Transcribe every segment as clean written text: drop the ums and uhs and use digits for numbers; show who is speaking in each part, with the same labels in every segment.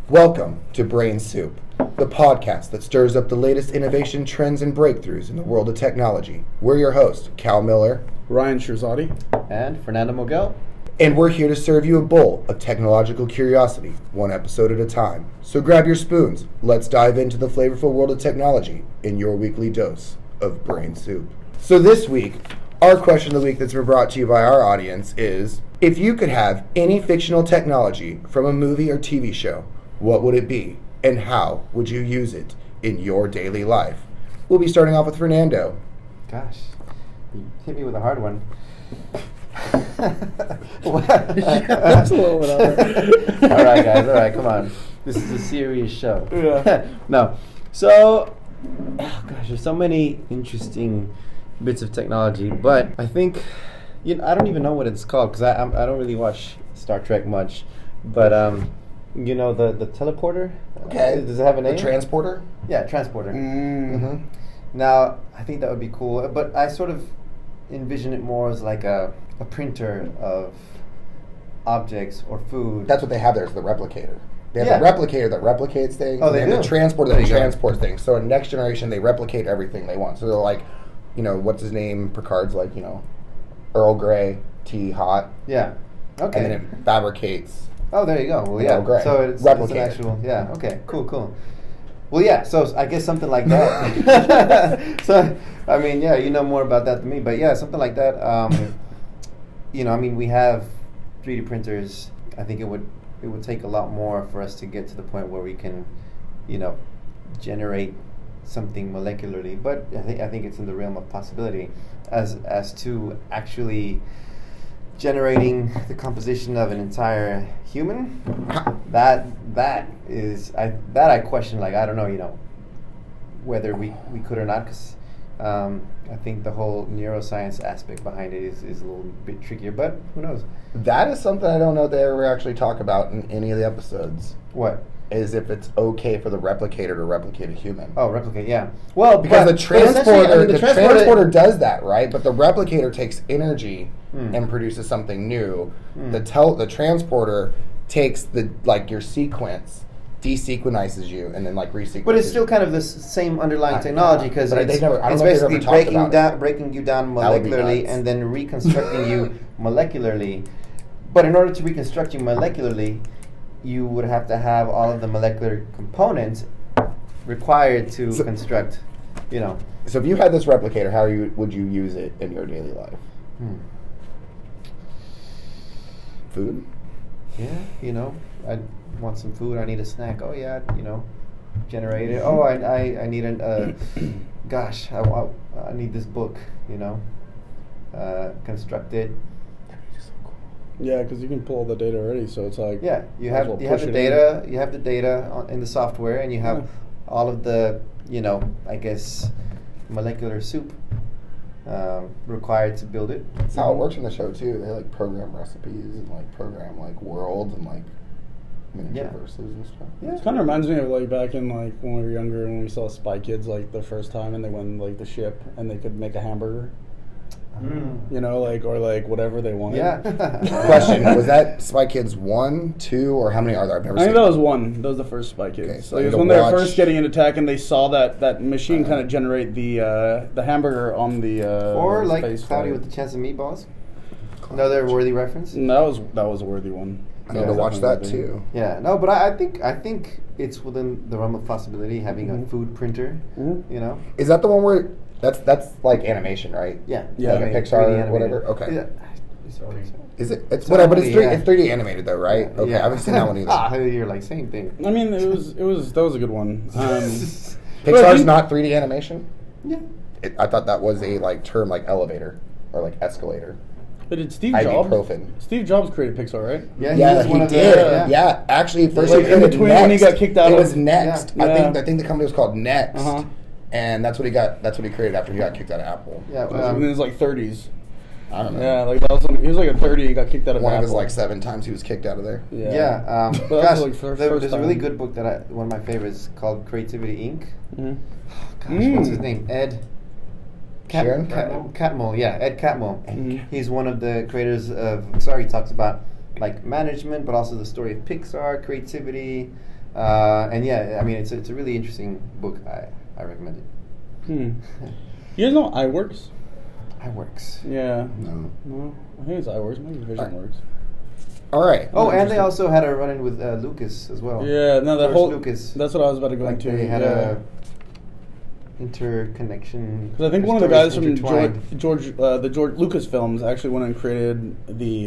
Speaker 1: Welcome to BrainSoup, the podcast that stirs up the latest innovation, trends, and breakthroughs in the world of technology. We're your hosts, Cal Miller,
Speaker 2: Ryan Shirzadi,
Speaker 3: and Fernando Mogel.
Speaker 1: And we're here to serve you a bowl of technological curiosity, one episode at a time. So grab your spoons, let's dive into the flavorful world of technology in your weekly dose of BrainSoup. So this week, our question of the week that's been brought to you by our audience is, if you could have any fictional technology from a movie or TV show, what would it be, and how would you use it in your daily life? We'll be starting off with Fernando.
Speaker 3: Gosh, you hit me with a hard one.
Speaker 2: That's a little bit over.
Speaker 3: All right, guys. All right, come on. This is a serious show.
Speaker 2: Yeah.
Speaker 3: No. So, gosh, there's so many interesting bits of technology, but I think, I don't even know what it's called because I don't really watch Star Trek much, but the teleporter.
Speaker 1: Okay.
Speaker 3: Does it have a name?
Speaker 1: The transporter?
Speaker 3: Yeah, transporter.
Speaker 1: Mm-hmm.
Speaker 3: Now, I think that would be cool, but I sort of envision it more as like a printer of objects or food.
Speaker 1: That's what they have there, is the replicator. They have
Speaker 3: Yeah.
Speaker 1: the replicator that replicates things.
Speaker 3: Oh,
Speaker 1: and
Speaker 3: they
Speaker 1: have
Speaker 3: do?
Speaker 1: the transporter
Speaker 3: There
Speaker 1: that
Speaker 3: you go.
Speaker 1: transports things. So in Next Generation, they replicate everything they want. So they're like, what's his name? Picard's like, Earl Grey, tea hot.
Speaker 3: Yeah. Okay.
Speaker 1: And then it fabricates.
Speaker 3: Oh, there you go. Well,
Speaker 1: Yeah,
Speaker 3: yeah.
Speaker 1: great.
Speaker 3: So it's an
Speaker 1: Replicate it.
Speaker 3: actual. Yeah. Okay. Cool. Well, yeah. So I guess something like that. So I mean, yeah, you know more about that than me, but yeah, something like that. We have 3D printers. I think it would take a lot more for us to get to the point where we can, generate something molecularly. But I think it's in the realm of possibility, as to actually generating the composition of an entire human. That is I question. Like, I don't know, whether we could or not, because I think the whole neuroscience aspect behind it is a little bit trickier. But who knows?
Speaker 1: That is something I don't know they ever actually talk about in any of the episodes.
Speaker 3: What?
Speaker 1: Is if it's okay for the replicator to replicate a human.
Speaker 3: Oh, replicate. Yeah. Well,
Speaker 1: Because the transporter,
Speaker 3: the
Speaker 1: transporter does that, right? But the replicator takes energy and produces something new. The transporter takes your sequence, desequenizes you, and then resequences.
Speaker 3: But it's still kind of the same underlying technology, because
Speaker 1: But
Speaker 3: it's
Speaker 1: it's
Speaker 3: basically breaking you down
Speaker 1: That would be
Speaker 3: molecularly
Speaker 1: nuts.
Speaker 3: and then reconstructing you molecularly. But in order to reconstruct you molecularly, you would have to have all of the molecular components required to construct,
Speaker 1: So if you had this replicator, how would you use it in your daily life? Food?
Speaker 3: Yeah, I want some food, I need a snack. Oh yeah, generate it. Oh, I need gosh, I need this book, construct it.
Speaker 2: Yeah, because you can pull the data already, so it's like
Speaker 3: You
Speaker 2: might
Speaker 3: have
Speaker 2: as well
Speaker 3: the
Speaker 2: push it
Speaker 3: data. You have the data in the software, and you have
Speaker 2: Yeah.
Speaker 3: all of the I guess molecular soup required to build it.
Speaker 1: That's how it works in the show too. They program recipes and program worlds and miniature verses and stuff.
Speaker 3: Yeah.
Speaker 2: It kind of reminds me of back in when we were younger, when we saw Spy Kids the first time, and they went in the ship and they could make a hamburger. Or whatever they wanted.
Speaker 3: Yeah.
Speaker 1: Question: was that Spy Kids 1, 2, or how many are there? I've never
Speaker 2: I
Speaker 1: seen.
Speaker 2: think that was one. That was the first Spy Kids.
Speaker 1: Okay, so
Speaker 2: It was
Speaker 1: I need
Speaker 2: when
Speaker 1: to
Speaker 2: they were
Speaker 1: watch-
Speaker 2: first getting into tech, and they saw that machine kind of generate the hamburger on the
Speaker 3: Or
Speaker 2: space
Speaker 3: Cloudy
Speaker 2: flight.
Speaker 3: with the Chance of Meatballs. Another worthy reference.
Speaker 2: And that was a worthy one.
Speaker 1: I need to watch that too.
Speaker 3: Yeah, no, but I think it's within the realm of possibility having a food printer.
Speaker 1: Is that the one where that's like animation, right?
Speaker 3: Yeah,
Speaker 2: Yeah.
Speaker 1: Like a
Speaker 3: 3D
Speaker 1: Pixar or
Speaker 3: animated.
Speaker 1: whatever? Okay.
Speaker 3: Yeah. Is it Pixar?
Speaker 1: Is it? It's
Speaker 3: It's
Speaker 1: whatever, but it's
Speaker 3: 3D,
Speaker 1: 3D.
Speaker 3: yeah.
Speaker 1: It's 3D animated though, right? Okay,
Speaker 3: Yeah.
Speaker 1: I haven't seen that one either.
Speaker 3: You're same thing.
Speaker 2: I mean, that was a good one.
Speaker 1: Pixar's not 3D animation.
Speaker 3: Yeah.
Speaker 1: I thought that was a term elevator or escalator.
Speaker 2: But did Steve Jobs?
Speaker 1: Ibuprofen.
Speaker 2: Steve Jobs created Pixar, right?
Speaker 3: Yeah,
Speaker 1: Yeah,
Speaker 3: was
Speaker 1: he
Speaker 3: one of the-
Speaker 1: did. Yeah, actually, first he
Speaker 2: in
Speaker 1: created
Speaker 2: between
Speaker 1: Next.
Speaker 2: when he got kicked out
Speaker 1: it
Speaker 2: of-
Speaker 1: was Next.
Speaker 2: Yeah.
Speaker 1: I think the company was called Next,
Speaker 2: Uh-huh.
Speaker 1: and that's what he got. That's what he created after he got kicked out of Apple.
Speaker 3: Yeah.
Speaker 2: In his 30s.
Speaker 1: I don't know.
Speaker 2: Yeah, that was when he was a 30. He got kicked out of
Speaker 1: One of
Speaker 2: Apple.
Speaker 1: his 7 times he was kicked out of there.
Speaker 3: Yeah.
Speaker 2: But that was,
Speaker 3: Gosh,
Speaker 2: first
Speaker 3: there's a really
Speaker 2: time.
Speaker 3: good book that one of my favorites called Creativity Inc.
Speaker 2: Mhm.
Speaker 3: Gosh, what's his name? Ed
Speaker 1: Sheeran?
Speaker 3: Catmull, yeah, Ed Catmull.
Speaker 2: Mhm.
Speaker 3: He's one of the creators of Pixar. He talks about like management, but also the story of Pixar, creativity, And yeah, I mean, it's a really interesting book. I recommend it.
Speaker 2: You guys know iWorks?
Speaker 3: iWorks.
Speaker 2: Yeah.
Speaker 1: No.
Speaker 2: I think it's iWorks. Maybe VisionWorks.
Speaker 1: All right.
Speaker 3: Oh, and they also had a run-in with Lucas as well.
Speaker 2: Yeah, no, that
Speaker 3: George
Speaker 2: whole
Speaker 3: Lucas.
Speaker 2: That's what I was about to go
Speaker 3: Like
Speaker 2: into.
Speaker 3: they had a interconnection.
Speaker 2: Because I think one of the guys from the George Lucas films actually went and created the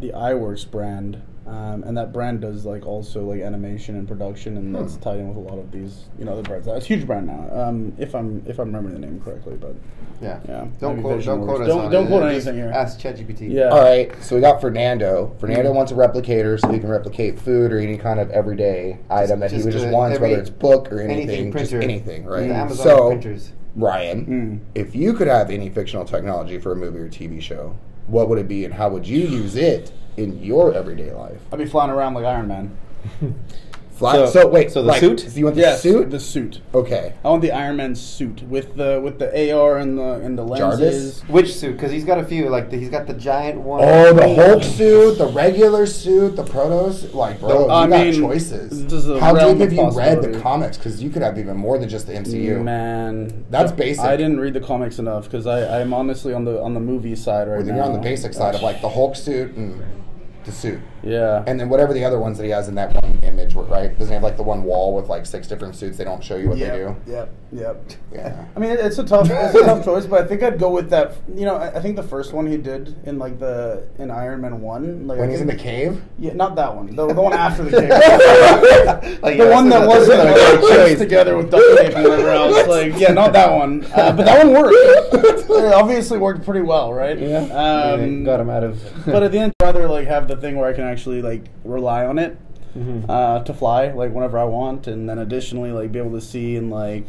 Speaker 2: iWorks brand, and that brand does like also like animation and production, and that's tied in with a lot of these the brands. It's a huge brand now. If I'm remembering the name correctly, but
Speaker 3: yeah.
Speaker 2: Don't
Speaker 3: Don't quote us on it.
Speaker 2: Don't quote anything here.
Speaker 3: Ask ChatGPT.
Speaker 2: Yeah.
Speaker 1: All right, so we got Fernando. Fernando wants a replicator so he can replicate food or any kind of everyday item that he just wants, whether it's book or anything, just anything, right?
Speaker 3: The Amazon
Speaker 1: so,
Speaker 3: printers.
Speaker 1: Ryan, if you could have any fictional technology for a movie or TV show, what would it be and how would you use it in your everyday life?
Speaker 2: I'd be flying around like Iron Man.
Speaker 1: So wait,
Speaker 3: so the suit?
Speaker 1: So you want the suit?
Speaker 2: The suit.
Speaker 1: Okay.
Speaker 2: I want the Iron Man suit with the AR and the lenses.
Speaker 1: Jarvis?
Speaker 3: Which suit? Because he's got a few. Like he's got the giant one.
Speaker 1: Oh, the Hulk suit, the regular suit, the Protos. Like, bro, you got choices. How deep have you read the comics? Because you could have even more than just the MCU.
Speaker 2: Man,
Speaker 1: that's basic.
Speaker 2: I didn't read the comics enough because I'm honestly on the movie side right now.
Speaker 1: You're on the basic side of like the Hulk suit and the suit.
Speaker 2: Yeah.
Speaker 1: And then whatever the other ones that he has in that one image, right? Doesn't he have like the one wall with like 6 different suits? They don't show you what they do.
Speaker 2: Yep.
Speaker 1: Yeah.
Speaker 2: I mean, it's a tough choice, but I think I'd go with that. I think the first one he did in like in Iron Man 1. Like,
Speaker 1: when he's in the cave?
Speaker 2: Yeah, not that one. The one after the cave. The one that wasn't like together with duct tape and whatever else. Like, yeah, not that one. But that one worked. It obviously worked pretty well, right?
Speaker 3: Yeah. Got him out of.
Speaker 2: But at the end, I'd rather like have the thing where I can actually like rely on it. To fly like whenever I want, and then additionally like be able to see and like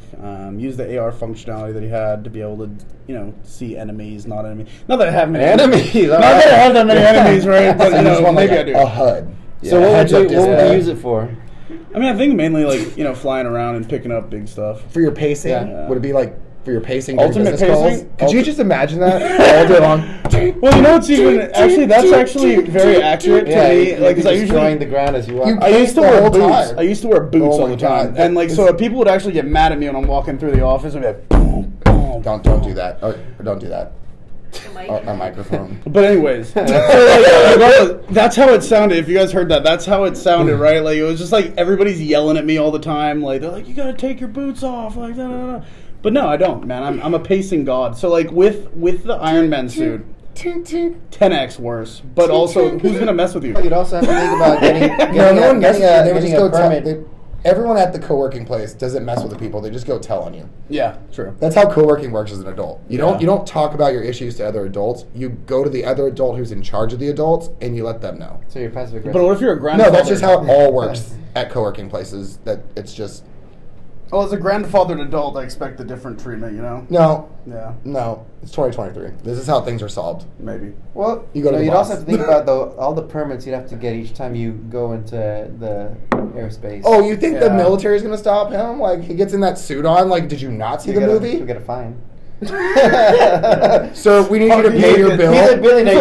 Speaker 2: use the AR functionality that he had to be able to see enemies, not enemies. Not that I have many enemies. Not that I have that many enemies, right? But maybe I do.
Speaker 1: A HUD.
Speaker 3: Yeah. So what would you use it for?
Speaker 2: I mean, I think mainly like flying around and picking up big stuff
Speaker 1: for your pacing. Yeah. Would it be like? For your pacing,
Speaker 2: ultimate pacing.
Speaker 1: Could you just imagine that all day long?
Speaker 2: Well, it's even that's actually very accurate to me. Like, because I usually
Speaker 3: destroying the ground as you walk.
Speaker 2: I used to wear boots. I used to wear boots all the time, and like so people would actually get mad at me when I'm walking through the office and be like, boom, boom.
Speaker 1: Don't do that. Or don't do that. Our microphone.
Speaker 2: But anyways, so like, that's how it sounded. If you guys heard that, that's how it sounded, right? Like it was just like everybody's yelling at me all the time. Like they're like, you gotta take your boots off, like da da da. But no, I don't, man. I'm a pacing god. So like with the Iron Man suit, 10x worse. But also, who's gonna mess with you?
Speaker 3: You'd also have to think about getting
Speaker 1: no one messes with you. They would just go tell. Everyone at the co-working place doesn't mess with the people. They just go tell on you.
Speaker 2: Yeah, true.
Speaker 1: That's how co-working works as an adult. You don't talk about your issues to other adults. You go to the other adult who's in charge of the adults, and you let them know.
Speaker 3: So you're passive aggressive.
Speaker 2: But what if you're a grandfather?
Speaker 1: No, that's just how it all works at co-working places. That it's just.
Speaker 2: Well, as a grandfathered adult, I expect a different treatment,
Speaker 1: No.
Speaker 2: Yeah.
Speaker 1: No. It's 2023. This is how things are solved.
Speaker 2: Maybe.
Speaker 3: Well, you'd also have to think about all the permits you'd have to get each time you go into the airspace.
Speaker 1: Oh, you think the military is going to stop him? Like, he gets in that suit on? Like, did you not see the movie?
Speaker 3: You'll get a fine.
Speaker 1: So we need you to pay your bill.
Speaker 3: He's a billionaire.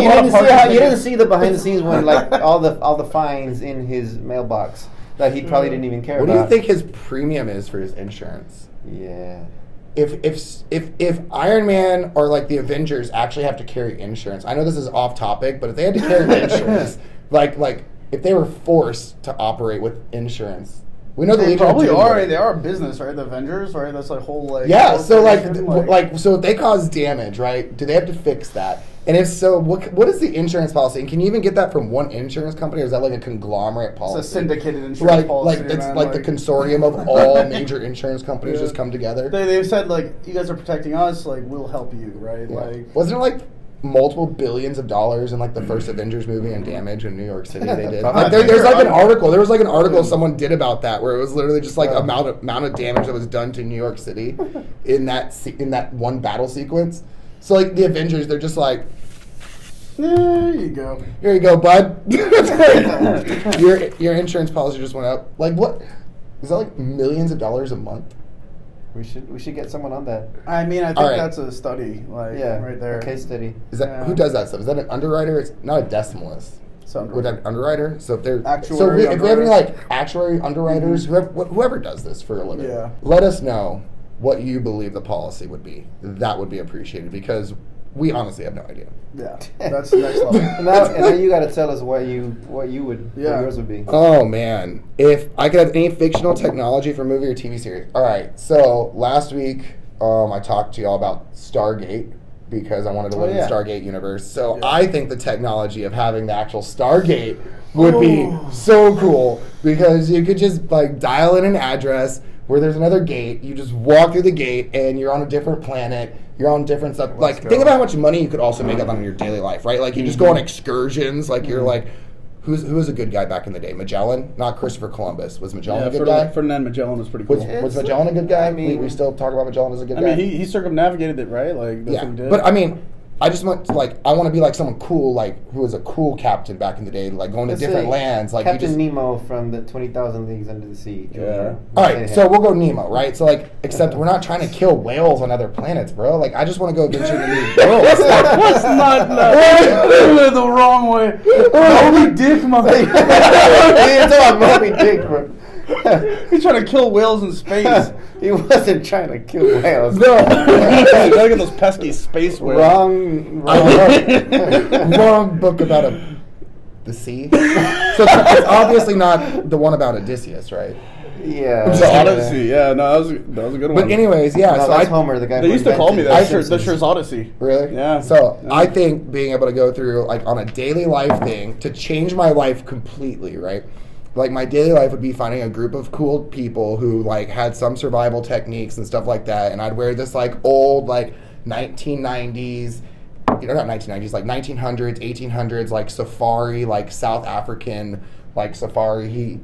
Speaker 3: You didn't see the behind the scenes when like all the fines in his mailbox that he probably didn't even care about.
Speaker 1: What do you think his premium is for his insurance?
Speaker 3: Yeah.
Speaker 1: If Iron Man or like the Avengers actually have to carry insurance, I know this is off topic, but if they had to carry insurance, like if they were forced to operate with insurance, we know
Speaker 2: they probably are. They are a business, right? The Avengers, right? That's like whole like
Speaker 1: so like so if they cause damage, right? Do they have to fix that? And if so, what is the insurance policy? And can you even get that from one insurance company, or is that like a conglomerate policy?
Speaker 2: It's a syndicated insurance policy.
Speaker 1: Like it's like the consortium of all major insurance companies just come together.
Speaker 2: They've said like, you guys are protecting us, like we'll help you, right?
Speaker 1: Yeah.
Speaker 2: Like,
Speaker 1: wasn't it like multiple billions of dollars in like the first Avengers movie and damage in New York City? They did. Like, there's like an article. There was like an article someone did about that where it was literally just like amount of damage that was done to New York City in that one battle sequence. So like the Avengers, they're just like.
Speaker 2: There you go.
Speaker 1: Here you go, bud. Your insurance policy just went up. Like what? Is that like millions of dollars a month?
Speaker 3: We should get someone on that.
Speaker 2: I mean, I think that's a study, like right there.
Speaker 3: A case study.
Speaker 1: Is that who does that stuff? Is that an underwriter? It's not a decimalist. Would that underwriter? So if they're
Speaker 2: Actuary,
Speaker 1: if we have any like actuary underwriters, whoever does this for a living, let us know what you believe the policy would be. That would be appreciated because we honestly have no idea.
Speaker 2: Yeah, that's the next level.
Speaker 3: And now you got to tell us what yours would be.
Speaker 1: Oh man, if I could have any fictional technology for movie or TV series. All right, so last week I talked to y'all about Stargate. Because I wanted to live in the Stargate universe. So I think the technology of having the actual Stargate would be so cool. Because you could just like dial in an address where there's another gate. You just walk through the gate and you're on a different planet. You're on different stuff. Think about how much money you could also make up on your daily life, right? Like you just go on excursions. Like you're like, who was a good guy back in the day? Magellan? Not Christopher Columbus. Was Magellan a good guy?
Speaker 2: Ferdinand Magellan was pretty cool.
Speaker 1: Was Magellan a good guy? I mean, we still talk about Magellan as a good guy?
Speaker 2: I mean, he circumnavigated it, right? Like, that's what he did.
Speaker 1: But I mean, I just want I want to be like someone cool, like who was a cool captain back in the day, like going to different lands. Like
Speaker 3: Captain Nemo from the 20,000 Leagues Under the Sea.
Speaker 2: Yeah.
Speaker 1: All right, so we'll go Nemo, right? So except we're not trying to kill whales on other planets, bro. Like I just want to go venture to new worlds.
Speaker 2: What's not the wrong way? Moby Dick,
Speaker 3: He's talking about Moby Dick, bro.
Speaker 2: He's trying to kill whales in space.
Speaker 3: He wasn't trying to kill whales.
Speaker 1: No.
Speaker 2: You gotta get those pesky space whales.
Speaker 1: Wrong book about the sea. So it's obviously not the one about Odysseus, right?
Speaker 3: Yeah.
Speaker 2: The Odyssey. Yeah, no, that was a good one.
Speaker 1: But anyways, yeah.
Speaker 3: No,
Speaker 1: so
Speaker 3: that's Homer, the guy.
Speaker 2: They used to call me that. The Shrews Odyssey.
Speaker 1: Really?
Speaker 2: Yeah.
Speaker 1: So I think being able to go through on a daily life thing to change my life completely, right? Like my daily life would be finding a group of cool people who had some survival techniques and stuff like that, and I'd wear this old 1990s, not 1990s, 1900s, 1800s safari, South African safari,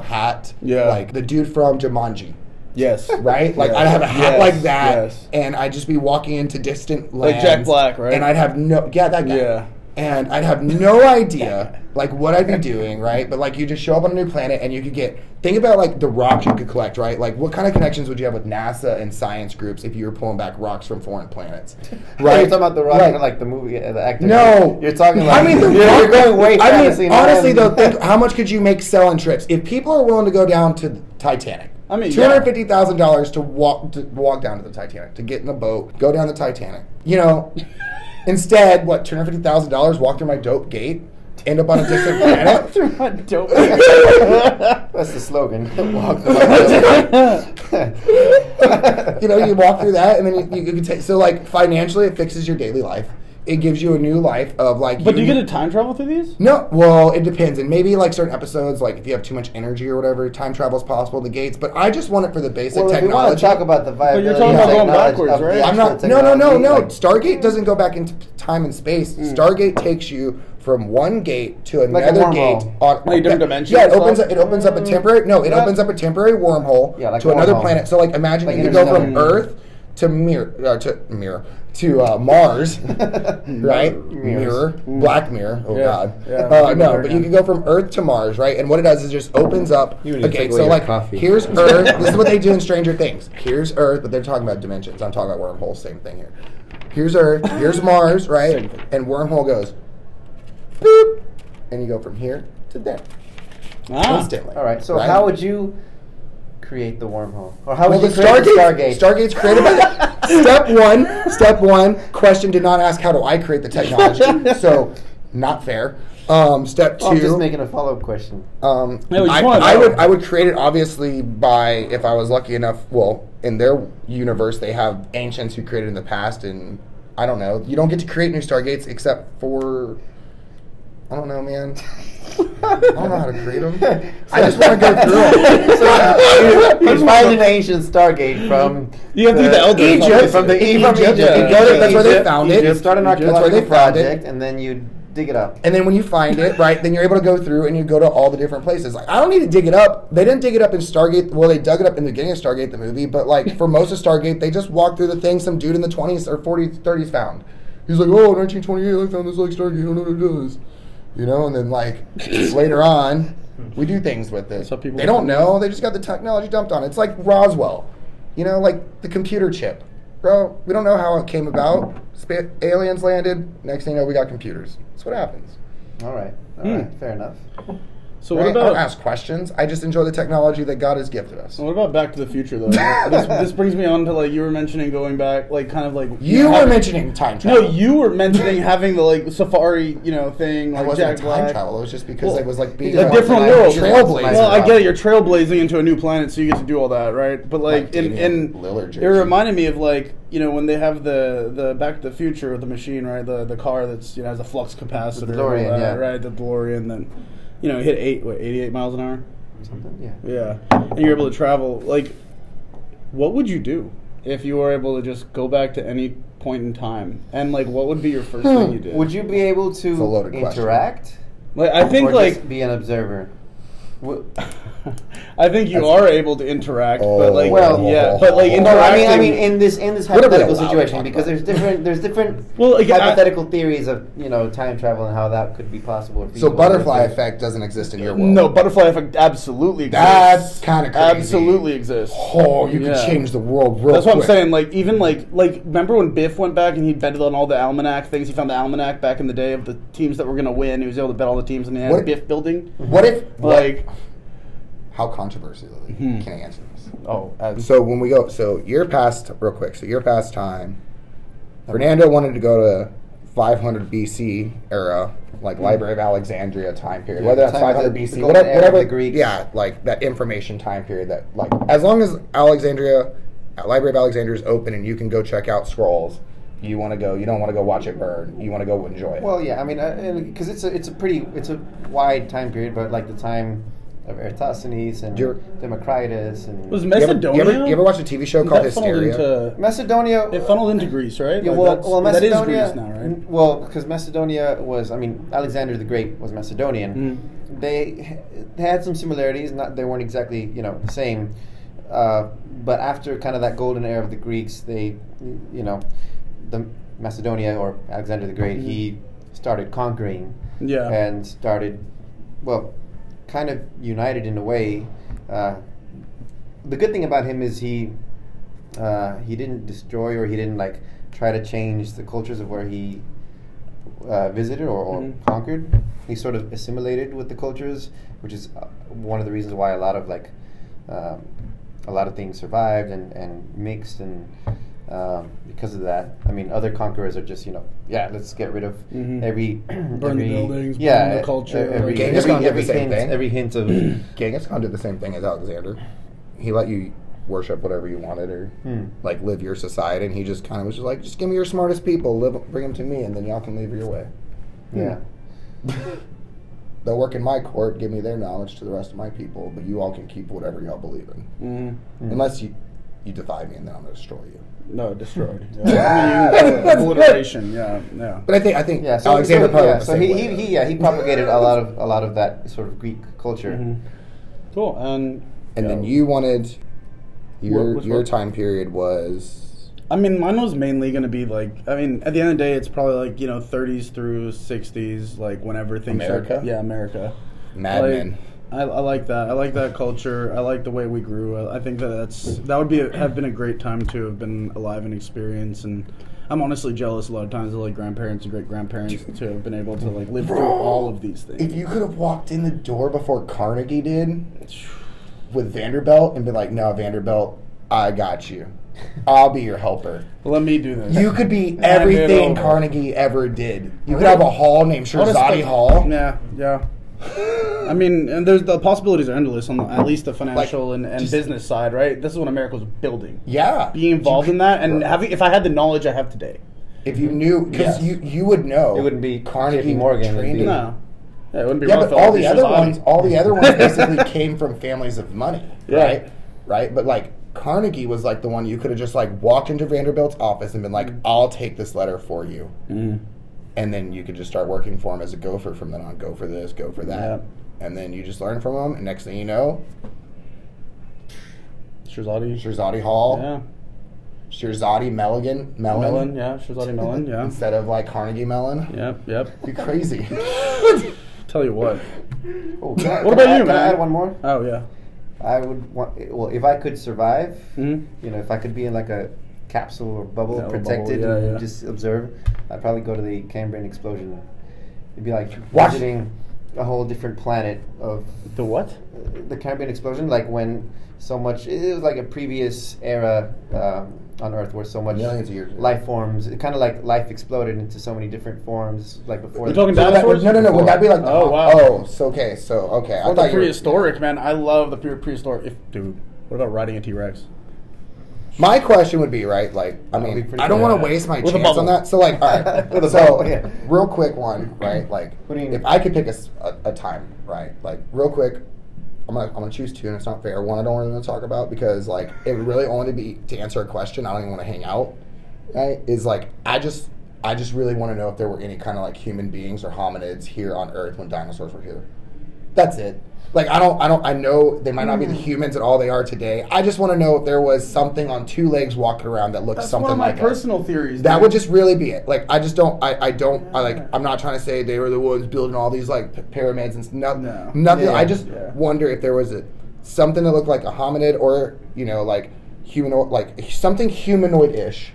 Speaker 1: hat.
Speaker 2: Yeah.
Speaker 1: Like the dude from Jumanji.
Speaker 2: Yes.
Speaker 1: Right? I'd have a hat like that, and I'd just be walking into distant lands.
Speaker 2: Like Jack Black, right?
Speaker 1: And I'd have that guy. Yeah. And I'd have no idea, what I'd be doing, right? But, you just show up on a new planet, and you could think about, the rocks you could collect, right? What kind of connections would you have with NASA and science groups if you were pulling back rocks from foreign planets? Right?
Speaker 3: You're talking about the rock, the movie, the actor.
Speaker 1: No.
Speaker 3: You're talking
Speaker 1: you're
Speaker 3: going way fantasy.
Speaker 1: Honestly, though, think how much could you make selling trips? If people are willing to go down to the Titanic, $250,000 to walk down to the Titanic, to get in a boat, go down the Titanic, Instead, $250,000 walk through my dope gate, end up on a different planet?
Speaker 2: Through my dope gate.
Speaker 3: That's the slogan. Walk through my dope gate.
Speaker 1: You walk through that, and then you can take. So, financially, it fixes your daily life. It gives you a new life of
Speaker 2: But do you get to time travel through these?
Speaker 1: No, well, it depends, and maybe certain episodes, if you have too much energy or whatever, time travel is possible. The gates, but I just want it for the basic technology.
Speaker 3: If we want to talk about the viability.
Speaker 2: But you're talking about going backwards, right?
Speaker 1: I'm not. No. Stargate doesn't go back into time and space. Stargate takes you from one gate to another gate
Speaker 2: on different dimensions.
Speaker 1: Yeah, it opens up a temporary. No, it opens up a temporary wormhole to another planet. So imagine you go from Earth to Mars, right? Black Mirror. Oh God. Yeah, no, but you can go from Earth to Mars, right? And what it does is just opens up a gate. So here's Earth. This is what they do in Stranger Things. Here's Earth, but they're talking about dimensions. I'm talking about wormholes. Same thing here. Here's Earth. Here's Mars, right? And wormhole goes, boop, and you go from here to there instantly.
Speaker 3: All right. So how would you create the wormhole? Or how would you create the Stargate?
Speaker 1: Stargate's created by Step one. Question did not ask how do I create the technology. So not fair. Step two.
Speaker 3: I'm just making a follow-up question.
Speaker 1: I would create it obviously by, if I was lucky enough. Well, in their universe, they have ancients who created in the past, and I don't know. You don't get to create new Stargates except for. I don't know, man. I don't know how to create them. I just want to go through them.
Speaker 3: So you find an ancient Stargate from
Speaker 2: you have to the elders
Speaker 1: Egypt.
Speaker 3: From
Speaker 1: Egypt. That's where they found it.
Speaker 3: You start an archaeological project, and then you dig it up.
Speaker 1: And then when you find it, right, then you're able to go through and you go to all the different places. I don't need to dig it up. They didn't dig it up in Stargate. Well, they dug it up in the beginning of Stargate, the movie. But for most of Stargate, they just walked through the thing some dude in the 20s or 40s, 30s found. He's like, 1928, I found this Stargate. I don't know what it does. And then later on, we do things with it. They don't know. They just got the technology dumped on it. It's like Roswell, the computer chip. Bro, we don't know how it came about. Aliens landed. Next thing you know, we got computers. That's what happens.
Speaker 3: All right. All right, fair enough.
Speaker 2: So
Speaker 1: Right?
Speaker 2: what
Speaker 1: I don't
Speaker 2: about
Speaker 1: ask questions. I just enjoy the technology that God has gifted us.
Speaker 2: what about Back to the Future though? this brings me on to like you were mentioning going back, like kind of like
Speaker 1: You were mentioning time
Speaker 2: No,
Speaker 1: travel.
Speaker 2: you were mentioning having the like safari, thing,
Speaker 1: It
Speaker 2: like
Speaker 1: wasn't
Speaker 2: Jack
Speaker 1: time
Speaker 2: Black.
Speaker 1: travel. It was just because it was like being
Speaker 2: A different world.
Speaker 1: trailblazer.
Speaker 2: Well, I get it. You're trailblazing into a new planet, so you get to do all that, right? But like
Speaker 1: Damian
Speaker 2: in
Speaker 1: Lillard
Speaker 2: it
Speaker 1: jersey.
Speaker 2: reminded me of like when they have the Back to the Future with the machine, right? The car that's has a flux capacitor,
Speaker 3: The DeLorean,
Speaker 2: or that,
Speaker 3: yeah.
Speaker 2: right? The DeLorean, then hit 88 miles an hour.
Speaker 3: Something, yeah.
Speaker 2: Yeah, and you're able to travel. Like, what would you do if you were able to just go back to any point in time? And like, what would be your first thing you did?
Speaker 3: Would you be able
Speaker 1: It's a
Speaker 3: to
Speaker 1: loaded question.
Speaker 3: interact?
Speaker 2: Like, I think
Speaker 3: or
Speaker 2: like
Speaker 3: just be an observer?
Speaker 2: I think you are able to interact, but like
Speaker 3: Well,
Speaker 2: yeah, but like
Speaker 3: No,
Speaker 2: interacting.
Speaker 3: I mean, in this
Speaker 1: What are we
Speaker 3: hypothetical
Speaker 1: allowed to
Speaker 3: situation,
Speaker 1: talk
Speaker 3: because
Speaker 1: about?
Speaker 3: there's different
Speaker 2: Well, like,
Speaker 3: hypothetical theories of time travel and how that could be possible. Or
Speaker 1: So
Speaker 3: feasible.
Speaker 1: butterfly effect doesn't exist in your world.
Speaker 2: No, butterfly effect absolutely exists.
Speaker 1: That's kind of crazy.
Speaker 2: Absolutely exists.
Speaker 1: Oh, you could
Speaker 2: Yeah.
Speaker 1: change the world real
Speaker 2: That's what I'm
Speaker 1: quick.
Speaker 2: saying. Like even like remember when Biff went back and he betted on all the almanac things? He found the almanac back in the day of the teams that were going to win. He was able to bet all the teams, and he had
Speaker 1: What-
Speaker 2: a Biff building.
Speaker 1: What if
Speaker 2: Like
Speaker 1: how controversial can I answer this?
Speaker 2: so
Speaker 1: So when we go, year past real quick. So year past time, Fernando wanted to go to 500 BC era, like Library of Alexandria time period.
Speaker 3: Yeah,
Speaker 1: Whether
Speaker 3: the
Speaker 1: that's
Speaker 3: time of
Speaker 1: 500
Speaker 3: the
Speaker 1: BC,
Speaker 3: golden era of
Speaker 1: whatever
Speaker 3: the Greeks.
Speaker 1: Yeah, like that information time period. That like as long as Library of Alexandria is open and you can go check out scrolls. You want to go. You don't want to go watch it burn. You want to go enjoy it.
Speaker 3: Well, yeah, I mean, because it's a wide time period, but like the time of Eratosthenes and Democritus and
Speaker 2: was
Speaker 1: you ever,
Speaker 2: Macedonia?
Speaker 1: you ever watch a TV show called
Speaker 2: that funneled
Speaker 1: Hysteria?
Speaker 2: into
Speaker 3: Macedonia.
Speaker 2: it funned into Greece, right?
Speaker 3: Yeah,
Speaker 2: Like,
Speaker 3: well,
Speaker 2: that is
Speaker 3: Macedonia.
Speaker 2: Greece now, right?
Speaker 3: Well, because Macedonia was, Alexander the Great was Macedonian. They had some similarities. They weren't exactly, the same. But after kind of that golden era of the Greeks, the Macedonia or Alexander the Great, he started conquering.
Speaker 2: Yeah.
Speaker 3: And started, kind of united in a way. The good thing about him is he didn't destroy or he didn't try to change the cultures of where he visited or conquered. He sort of assimilated with the cultures, which is one of the reasons why a lot of things survived and mixed and. Because of that, other conquerors are just let's get rid of every
Speaker 2: Burn the buildings, burn
Speaker 3: yeah,
Speaker 2: the culture.
Speaker 1: Genghis Khan did the same thing.
Speaker 3: Every hint of
Speaker 1: Genghis Khan did the same thing as Alexander. He let you worship whatever you wanted or live your society, and he just kind of was just like, just give me your smartest people, bring them to me, and then y'all can leave your way.
Speaker 3: yeah.
Speaker 1: They'll work in my court, give me their knowledge to the rest of my people, but you all can keep whatever y'all believe in. Unless you defy me, and then I'm going to destroy you.
Speaker 2: No, destroyed. Yeah. Obliteration. Yeah.
Speaker 1: But I think
Speaker 3: Yeah,
Speaker 1: Alexander probably went the
Speaker 3: so
Speaker 1: same
Speaker 3: he
Speaker 1: way.
Speaker 3: he propagated a lot of that sort of Greek culture.
Speaker 2: Cool. And
Speaker 1: then you wanted
Speaker 2: Which
Speaker 1: your
Speaker 2: one?
Speaker 1: time period was
Speaker 2: mine was mainly going to be at the end of the day, it's probably 30s through 60s, whenever things
Speaker 1: America?
Speaker 2: Yeah, America.
Speaker 1: Mad Men.
Speaker 2: I like that. I like that culture. I like the way we grew. I think that would have been a great time to have been alive and experience. And I'm honestly jealous a lot of times of grandparents and great grandparents to have been able to live through all of these things.
Speaker 1: If you could have walked in the door before Carnegie did with Vanderbilt and been like, no, Vanderbilt, I got you. I'll be your helper.
Speaker 2: Let me do this.
Speaker 1: You could be
Speaker 2: Hand it
Speaker 1: everything
Speaker 2: over.
Speaker 1: Carnegie ever did. You could have a hall named Shirzadi Hall.
Speaker 2: Yeah. And there's the possibilities are endless on at least the financial and business side, right? This is what America was building.
Speaker 1: Yeah.
Speaker 2: Being involved in that and if I had the knowledge I have today.
Speaker 1: If you knew, because you would know.
Speaker 3: It wouldn't be
Speaker 1: Carnegie
Speaker 3: JP Morgan,
Speaker 1: trained
Speaker 3: it'd be-
Speaker 1: in-
Speaker 2: No. Yeah, it wouldn't be
Speaker 1: Yeah, but
Speaker 2: Rockefeller,
Speaker 1: all the other ones basically came from families of money,
Speaker 2: Yeah.
Speaker 1: right? But Carnegie was the one you could have just walked into Vanderbilt's office and been like, I'll take this letter for you. And then you could just start working for him as a gopher from then on. Go for this, go for that.
Speaker 2: Yeah.
Speaker 1: And then you just learn from him, and next thing you know, Shirzadi Hall,
Speaker 2: Yeah.
Speaker 1: Shirzadi Melon,
Speaker 2: Yeah. Shirzadi Melon, yeah.
Speaker 1: instead of Carnegie Melon.
Speaker 2: Yep.
Speaker 1: You're crazy.
Speaker 2: Tell you what.
Speaker 3: Oh,
Speaker 2: What about you,
Speaker 3: Can I
Speaker 2: man?
Speaker 3: add one more?
Speaker 2: Oh, yeah.
Speaker 3: I would want. Well, if I could survive,
Speaker 2: Mhm.
Speaker 3: if I could be in a capsule or bubble,
Speaker 2: Yeah, or
Speaker 3: protected,
Speaker 2: bubble,
Speaker 3: and
Speaker 2: yeah.
Speaker 3: just observe, I'd probably go to the Cambrian explosion. It'd be like
Speaker 1: Watch.
Speaker 3: visiting a whole different planet of
Speaker 2: The what?
Speaker 3: the Cambrian explosion, like when so much, it was like a previous era on Earth where so much
Speaker 1: Millions of years ago.
Speaker 3: life forms, kind of like life exploded into so many different forms, like before.
Speaker 2: You're talking
Speaker 1: So
Speaker 2: dinosaurs?
Speaker 1: no. Would that be like?
Speaker 2: Oh, wow.
Speaker 1: Oh, so okay. I
Speaker 2: Or
Speaker 1: thought
Speaker 2: the
Speaker 1: you were
Speaker 2: prehistoric, man. I love the prehistoric. Dude, what about riding a T-Rex?
Speaker 1: My question would be, right, like, I
Speaker 3: That would be
Speaker 1: mean,
Speaker 3: pretty
Speaker 1: I don't
Speaker 3: cool.
Speaker 1: want to waste my
Speaker 2: With a
Speaker 1: chance on
Speaker 2: bubble.
Speaker 1: that. So, like, all right.
Speaker 3: With a
Speaker 1: So,
Speaker 3: bubble, yeah.
Speaker 1: real quick one, right? Like,
Speaker 3: What do you mean?
Speaker 1: if I could pick a time, right? Like, real quick, I'm gonna choose two, and it's not fair. One, I don't really want to talk about because, like, it would really only be to answer a question. I don't even want to hang out. Right? Is like, I just really want to know if there were any kind of like human beings or hominids here on Earth when dinosaurs were here. That's it. Like, I know they might not be the humans at all they are today. I just want to know if there was something on two legs walking around that looked
Speaker 2: That's
Speaker 1: something
Speaker 2: one of my
Speaker 1: like
Speaker 2: personal theories.
Speaker 1: that
Speaker 2: dude.
Speaker 1: would just really be it. Like, I just don't, I'm not trying to say they were the ones building all these, like, pyramids and nothing.
Speaker 2: No.
Speaker 1: Nothing.
Speaker 3: Yeah.
Speaker 1: I just
Speaker 2: Yeah.
Speaker 1: wonder if there was something that looked like a hominid or, you know, like, humanoid, like, something humanoid-ish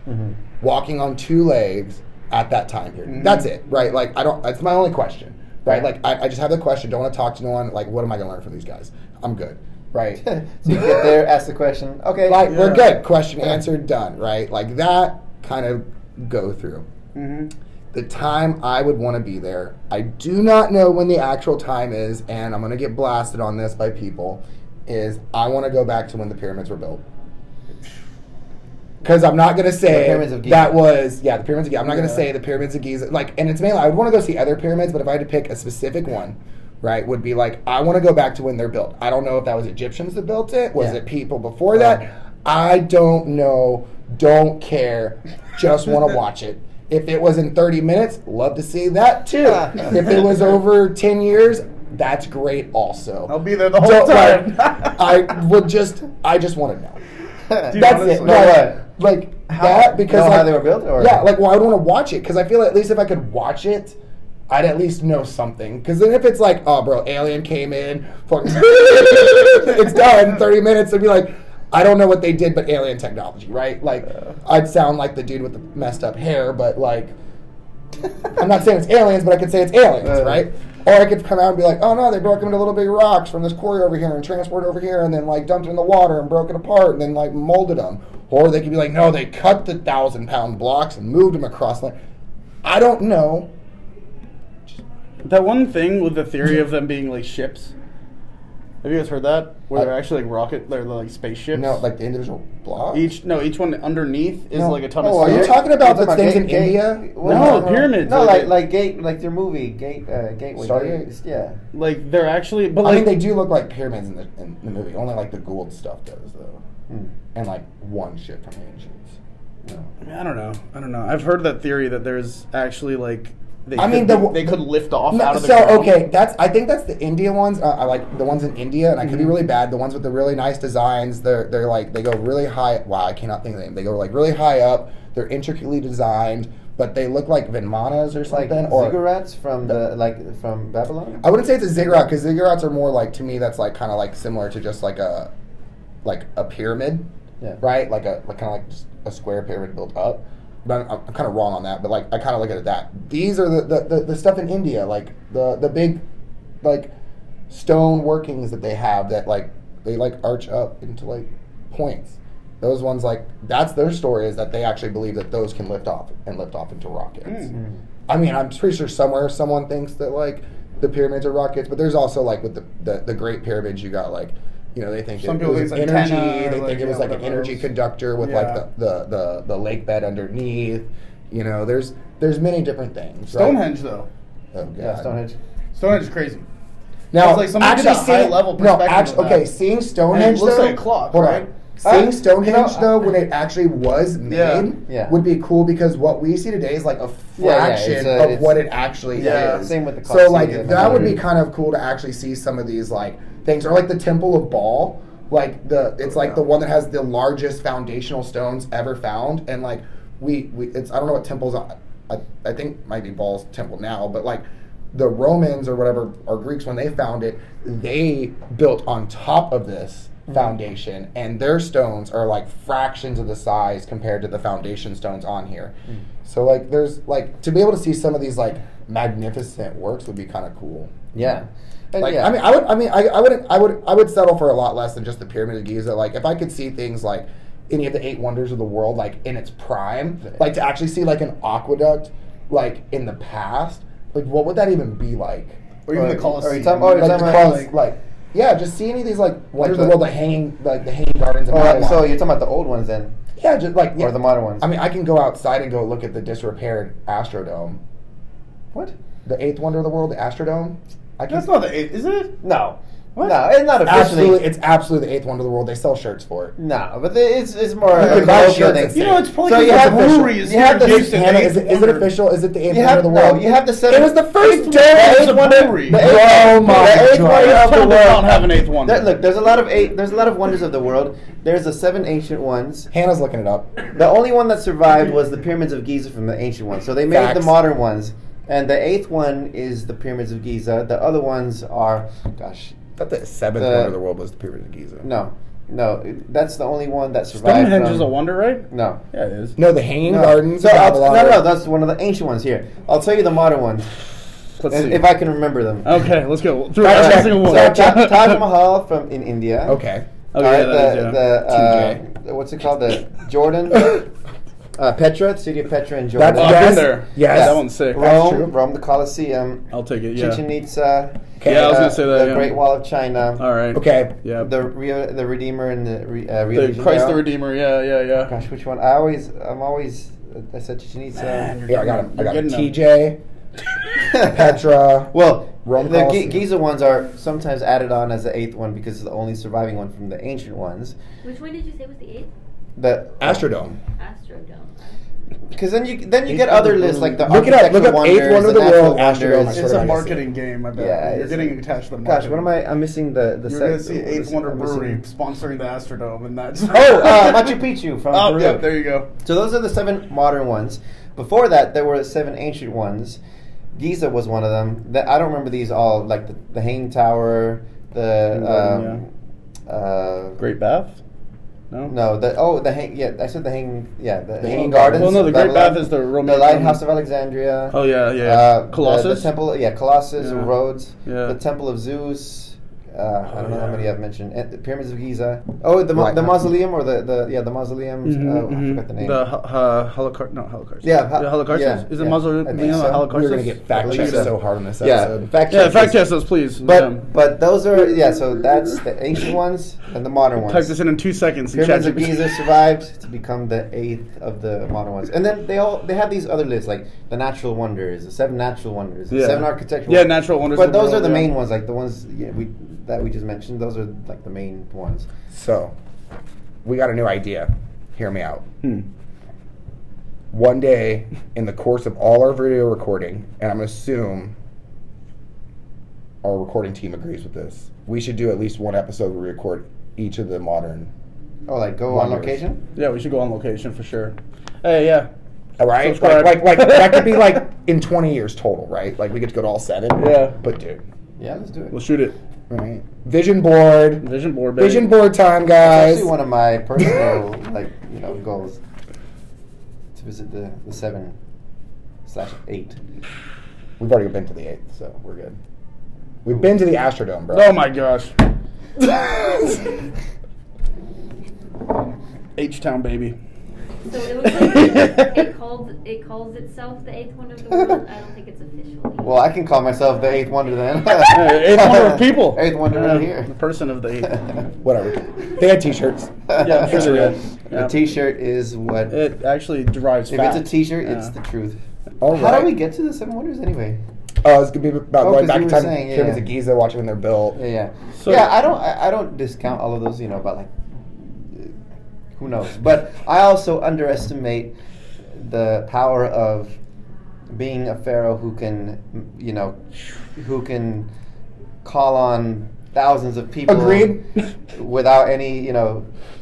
Speaker 1: walking on two legs at that time period. That's it, right? Like, that's my only question, right? Like, I just have the question, don't want to talk to no one. Like, what am I going to learn from these guys? I'm good, right?
Speaker 3: So you get there, ask the question. Okay.
Speaker 1: Like, we're
Speaker 2: Yeah.
Speaker 1: good. Question answered, done, right? Like, that kind of go through. The time I would want to be there, I do not know when the actual time is, and I'm going to get blasted on this by people, is I want to go back to when the pyramids were built. Because I'm not going to say
Speaker 3: Pyramids of Giza.
Speaker 1: that was, the pyramids of Giza. I'm not going to say the pyramids of Giza. Like, and it's mainly, I would want to go see other pyramids, but if I had to pick a specific one, right, would be like, I want to go back to when they're built. I don't know if that was Egyptians that built it. Was
Speaker 3: Yeah.
Speaker 1: it people before that? I don't know. Don't care. Just want to watch it. If it was in 30 minutes, love to see that too. If it was over 10 years, that's great also.
Speaker 2: I'll be there the whole
Speaker 1: Don't-
Speaker 2: time.
Speaker 1: I just want to know.
Speaker 2: Dude,
Speaker 1: That's
Speaker 2: honestly.
Speaker 1: it.
Speaker 3: No,
Speaker 1: No,
Speaker 3: what?
Speaker 1: like
Speaker 3: How-
Speaker 1: that because
Speaker 3: know
Speaker 1: like,
Speaker 3: how they were built, or
Speaker 1: yeah, like well, I would want to watch it because I feel at least if I could watch it, I'd at least know something. Because then if it's like, oh, bro, alien came in, fucking, it's done, 30 minutes, it'd be like, I don't know what they did, but alien technology, right? Like, I'd sound like the dude with the messed up hair, but like, I'm not saying it's aliens, but I could say it's aliens, right? Or I could come out and be like, oh no, they broke them into little big rocks from this quarry over here and transported over here and then like dumped it in the water and broke it apart and then like molded them. Or they could be like, no, they cut the 1,000-pound blocks and moved them across the. I don't know.
Speaker 2: That one thing with the theory of them being like ships. Have you guys heard that? Where they're actually like they're like spaceships.
Speaker 1: No, like the individual blocks.
Speaker 2: each one underneath is
Speaker 1: No.
Speaker 2: like a ton
Speaker 1: Oh,
Speaker 2: of
Speaker 1: are you
Speaker 2: stuff.
Speaker 1: talking about the things in
Speaker 3: gate-
Speaker 1: India?
Speaker 2: No, pyramids.
Speaker 3: No,
Speaker 2: Like-
Speaker 3: like gate, like their movie, Gateway.
Speaker 1: Stargate?
Speaker 3: Yeah.
Speaker 2: Like they're actually, but
Speaker 1: I
Speaker 2: like
Speaker 1: mean, they do look like pyramids in the movie. Only like the Gould stuff does, though. And like one ship from the ancients. No.
Speaker 2: I don't know. I've heard that theory that there's actually like they could lift off
Speaker 1: No,
Speaker 2: out of the
Speaker 1: so
Speaker 2: ground.
Speaker 1: okay, I think that's the India ones. I like the ones in India, and I could be really bad. The ones with the really nice designs, they're like they go really high. Wow, I cannot think of the name. They go like really high up. They're intricately designed, but they look like Vinmanas or
Speaker 3: Like
Speaker 1: something. Or
Speaker 3: ziggurats from Babylon.
Speaker 1: I wouldn't say it's a ziggurat because ziggurats are more like to me that's like kind of like similar to just like a pyramid,
Speaker 3: Yeah.
Speaker 1: right? Like kind of like just a square pyramid built up. But I'm kind of wrong on that. But like I kind of look at it that these are the stuff in India, like the big like stone workings that they have that like they like arch up into like points. Those ones like that's their story is that they actually believe that those can lift off into rockets. I mean, I'm pretty sure somewhere someone thinks that like the pyramids are rockets, but there's also like with the Great Pyramids, you got like, you know, they think
Speaker 2: Some
Speaker 1: it
Speaker 2: people
Speaker 1: was
Speaker 2: think it's
Speaker 1: energy.
Speaker 2: antenna,
Speaker 1: They
Speaker 2: or,
Speaker 1: think
Speaker 2: like,
Speaker 1: it was
Speaker 2: yeah,
Speaker 1: like an
Speaker 2: whatever
Speaker 1: energy
Speaker 2: else.
Speaker 1: conductor with
Speaker 2: Yeah.
Speaker 1: like the lake bed underneath. You know, there's many different things. right?
Speaker 2: Stonehenge though.
Speaker 1: Oh god.
Speaker 3: Yeah, Stonehenge.
Speaker 2: Stonehenge is crazy.
Speaker 1: Now,
Speaker 2: It's like somebody
Speaker 1: actually,
Speaker 2: did a high-level perspective of
Speaker 1: okay,
Speaker 2: that.
Speaker 1: seeing Stonehenge
Speaker 2: And it looks
Speaker 1: though,
Speaker 2: like a clock,
Speaker 1: hold
Speaker 2: right?
Speaker 1: on. Seeing Stonehenge
Speaker 3: no,
Speaker 1: though, when it actually was made,
Speaker 3: Yeah.
Speaker 1: would be cool because what we see today is like a fraction
Speaker 3: it's
Speaker 1: of what it actually
Speaker 2: Yeah,
Speaker 1: is.
Speaker 3: same with the
Speaker 1: So like
Speaker 3: Colosseum.
Speaker 1: that would be kind of cool to actually see some of these like things, or like the Temple of Baal, like it's like the one that has the largest foundational stones ever found, and like we it's I don't know what temples I think it might be Baal's temple now, but like the Romans or whatever or Greeks when they found it, they built on top of this foundation, and their stones are like fractions of the size compared to the foundation stones on here. So like there's like to be able to see some of these like magnificent works would be kind of cool.
Speaker 3: Yeah. And
Speaker 1: Like
Speaker 3: yeah.
Speaker 1: I would settle for a lot less than just the Pyramid of Giza. Like if I could see things like any of the 8 wonders of the world like in its prime, like to actually see like an aqueduct like in the past, like what would that even be like?
Speaker 2: Or even the Colosseum.
Speaker 1: Yeah, just see any of these like wonders
Speaker 3: the-
Speaker 1: of the world, the hanging gardens. And
Speaker 3: So you're talking about the old ones then,
Speaker 1: yeah, just like
Speaker 3: or the modern ones?
Speaker 1: I mean, I can go outside and go look at the disrepaired Astrodome,
Speaker 3: What?
Speaker 1: the 8th wonder of the world, the Astrodome. I can.
Speaker 2: That's not the 8th, is it?
Speaker 3: No.
Speaker 2: What?
Speaker 3: No, it's not officially.
Speaker 1: It's absolutely the 8th wonder of the world. They sell shirts for it.
Speaker 3: No, but it's more.
Speaker 1: You can buy
Speaker 3: colloquial
Speaker 1: shirts
Speaker 3: thing.
Speaker 1: and
Speaker 2: You know, it's probably
Speaker 3: So you
Speaker 2: because
Speaker 3: have
Speaker 2: the
Speaker 3: official-
Speaker 2: brewery is
Speaker 3: you
Speaker 2: here
Speaker 3: have the-
Speaker 2: adjacent to
Speaker 1: Hannah,
Speaker 2: eighth
Speaker 1: is it
Speaker 2: wonder.
Speaker 1: official? Is it the 8th
Speaker 3: You
Speaker 1: wonder
Speaker 3: have
Speaker 1: of the
Speaker 3: no.
Speaker 1: world?
Speaker 3: You have the 7.
Speaker 1: It was the first
Speaker 2: There
Speaker 1: day.
Speaker 2: is a brewery.
Speaker 3: The
Speaker 1: Oh my
Speaker 3: the eighth
Speaker 1: God.
Speaker 3: wonder of the
Speaker 2: Tell me they don't
Speaker 3: world.
Speaker 2: have an 8th wonder.
Speaker 3: Look, there's a lot of There's a lot of wonders of the world. There's the 7 ancient ones.
Speaker 1: Hannah's looking it up.
Speaker 3: The only one that survived was the pyramids of Giza from the ancient ones. So they made the
Speaker 1: Facts.
Speaker 3: modern ones, and the 8th one is the pyramids of Giza. The other ones are, gosh,
Speaker 1: I thought the 7th
Speaker 3: The-
Speaker 1: wonder of the world was the Pyramid of Giza.
Speaker 3: no, that's the only one that survived.
Speaker 2: Stonehenge
Speaker 3: from,
Speaker 2: is a wonder, right?
Speaker 3: No.
Speaker 2: Yeah, it is.
Speaker 1: No, the Hanging
Speaker 3: No.
Speaker 1: Gardens.
Speaker 3: So
Speaker 1: of
Speaker 3: I'll-
Speaker 1: Babylon.
Speaker 3: no, that's one of the ancient ones here. I'll tell you the modern ones,
Speaker 2: Let's see.
Speaker 3: if I can remember them.
Speaker 2: Okay, let's go through
Speaker 1: Fact
Speaker 2: every
Speaker 1: check.
Speaker 2: single one.
Speaker 3: So Taj Mahal in India.
Speaker 1: Okay.
Speaker 2: Oh, yeah, that is, yeah.
Speaker 3: the what's it called? The Jordan, Petra, the city of Petra in Jordan.
Speaker 2: Oh, I've
Speaker 1: Yes.
Speaker 2: been there.
Speaker 1: Yes.
Speaker 2: That one's sick.
Speaker 1: That's true.
Speaker 3: Rome, the Colosseum,
Speaker 2: I'll take it, yeah.
Speaker 3: Chichen Itza.
Speaker 1: Okay.
Speaker 2: Yeah, I was going to say that,
Speaker 3: The
Speaker 2: yeah.
Speaker 3: Great Wall of China.
Speaker 2: All right.
Speaker 1: Okay.
Speaker 2: Yeah.
Speaker 3: The Redeemer and the Rio de
Speaker 2: The Christ the
Speaker 3: Janeiro.
Speaker 2: Redeemer, yeah.
Speaker 3: Gosh, which one? I said Chichen Itza.
Speaker 1: Yeah, I got him. I got
Speaker 2: You're
Speaker 1: him.
Speaker 2: getting
Speaker 1: TJ, Petra.
Speaker 3: Well,
Speaker 1: Rome
Speaker 3: the
Speaker 1: Colosseum.
Speaker 3: Giza ones are sometimes added on as the 8th one because it's the only surviving one from the ancient ones.
Speaker 4: Which one did you say was the 8th?
Speaker 3: The
Speaker 1: Astrodome.
Speaker 4: Astrodome.
Speaker 3: Because then you get other lists like the
Speaker 1: Look it up. Look up
Speaker 3: architectural
Speaker 1: 8th wonder of the
Speaker 3: natural
Speaker 1: world, Astrodome.
Speaker 3: wonders.
Speaker 1: I swear
Speaker 2: It's
Speaker 1: to
Speaker 2: a
Speaker 1: God,
Speaker 2: marketing game, I bet.
Speaker 3: Yeah,
Speaker 2: You're
Speaker 3: it's-
Speaker 2: getting attached to the
Speaker 3: Gosh,
Speaker 2: marketing.
Speaker 3: what am I? I'm missing the.
Speaker 2: You're going to see 8th Wonder Brewery sponsoring the Astrodome, and that's...
Speaker 3: Machu Picchu from
Speaker 2: Oh,
Speaker 3: Peru.
Speaker 2: yep, there you go.
Speaker 3: So those are the 7 modern ones. Before that, there were 7 ancient ones. Giza was one of them. I don't remember these all, like the Hanging Tower, the
Speaker 2: Great Bath? No?
Speaker 3: No, I said the Hanging
Speaker 1: Gardens.
Speaker 3: Gardens.
Speaker 2: Well, no, the Great
Speaker 3: Babylon.
Speaker 2: Bath is the
Speaker 3: The
Speaker 2: Roman...
Speaker 3: Lighthouse of Alexandria.
Speaker 2: Oh, yeah. Colossus?
Speaker 3: The temple, Colossus,
Speaker 2: Yeah.
Speaker 3: Rhodes.
Speaker 2: Yeah.
Speaker 3: The Temple of Zeus. I don't know how many I've mentioned. And the Pyramids of Giza. Oh, the mausoleum or the mausoleum. I forgot the name.
Speaker 2: The Holocaust... No, Holocaust.
Speaker 3: Yeah,
Speaker 2: The Holocaust?
Speaker 3: yeah,
Speaker 2: Is it
Speaker 3: yeah.
Speaker 2: mausoleum?
Speaker 3: I think so.
Speaker 2: Holocaust?
Speaker 1: We're going to get fact checked so hard on this
Speaker 3: Yeah,
Speaker 1: episode.
Speaker 3: fact
Speaker 2: Yeah,
Speaker 3: check
Speaker 2: fact
Speaker 3: this.
Speaker 2: test us, please.
Speaker 3: But those are so that's the ancient ones and the modern ones.
Speaker 2: Type this in 2 seconds. And
Speaker 3: Pyramids of
Speaker 2: ChatGPT.
Speaker 3: Giza survived to become the 8th of the modern ones, and then they have these other lists like the natural wonders, the 7 natural wonders, the 7 architectural.
Speaker 2: Yeah, natural wonders.
Speaker 3: But
Speaker 2: of the
Speaker 3: those are
Speaker 2: world,
Speaker 3: the
Speaker 2: yeah.
Speaker 3: main ones, like the ones that we just mentioned. Those are like the main ones.
Speaker 1: So, we got a new idea. Hear me out.
Speaker 2: Hmm.
Speaker 1: One day, in the course of all our video recording, and I'm going to assume our recording team agrees with this, we should do at least one episode where we record each of the modern.
Speaker 3: Oh, like go on
Speaker 1: Wonders.
Speaker 3: location?
Speaker 2: Yeah, we should go on location for sure. Hey, yeah.
Speaker 1: All right?
Speaker 2: Subscribe.
Speaker 1: Like that could be like in 20 years total, right? Like we get to go to all 7.
Speaker 2: Yeah.
Speaker 1: But dude,
Speaker 3: Yeah, let's do it.
Speaker 2: We'll shoot it.
Speaker 1: right? Vision board.
Speaker 2: Vision board, baby.
Speaker 1: Vision board time,
Speaker 3: It's
Speaker 1: guys.
Speaker 3: actually one of my personal goals to visit the 7/8.
Speaker 1: We've already been to the 8th, so we're good. We've been to the Astrodome, bro.
Speaker 2: Oh my gosh. H-Town, baby.
Speaker 4: So it looks like it calls itself the 8th wonder of the world. I don't think it's official.
Speaker 3: Well, I can call myself the 8th wonder then.
Speaker 2: Hey, 8th wonder of people.
Speaker 3: 8th wonder right here.
Speaker 2: The person of the 8th.
Speaker 1: Whatever. They had T-shirts.
Speaker 2: Yeah, I'm sure they did.
Speaker 3: The
Speaker 2: Yeah.
Speaker 3: T-shirt is what.
Speaker 2: It actually derives
Speaker 3: If
Speaker 2: fact.
Speaker 3: it's a T-shirt,
Speaker 2: Yeah.
Speaker 3: it's the truth.
Speaker 1: All
Speaker 3: How
Speaker 1: right.
Speaker 3: do we get to the 7 wonders anyway?
Speaker 1: Oh, it's gonna be about
Speaker 3: Oh,
Speaker 1: going
Speaker 3: 'cause
Speaker 1: back
Speaker 3: you
Speaker 1: in
Speaker 3: were
Speaker 1: time.
Speaker 3: saying,
Speaker 1: Pyramids
Speaker 3: yeah.
Speaker 1: of Giza, watching when they're built.
Speaker 3: Yeah.
Speaker 2: So-
Speaker 3: Yeah, I don't discount all of those, but like, who knows? But I also underestimate the power of being a pharaoh who can call on thousands of people.
Speaker 1: Agreed.
Speaker 3: Without any,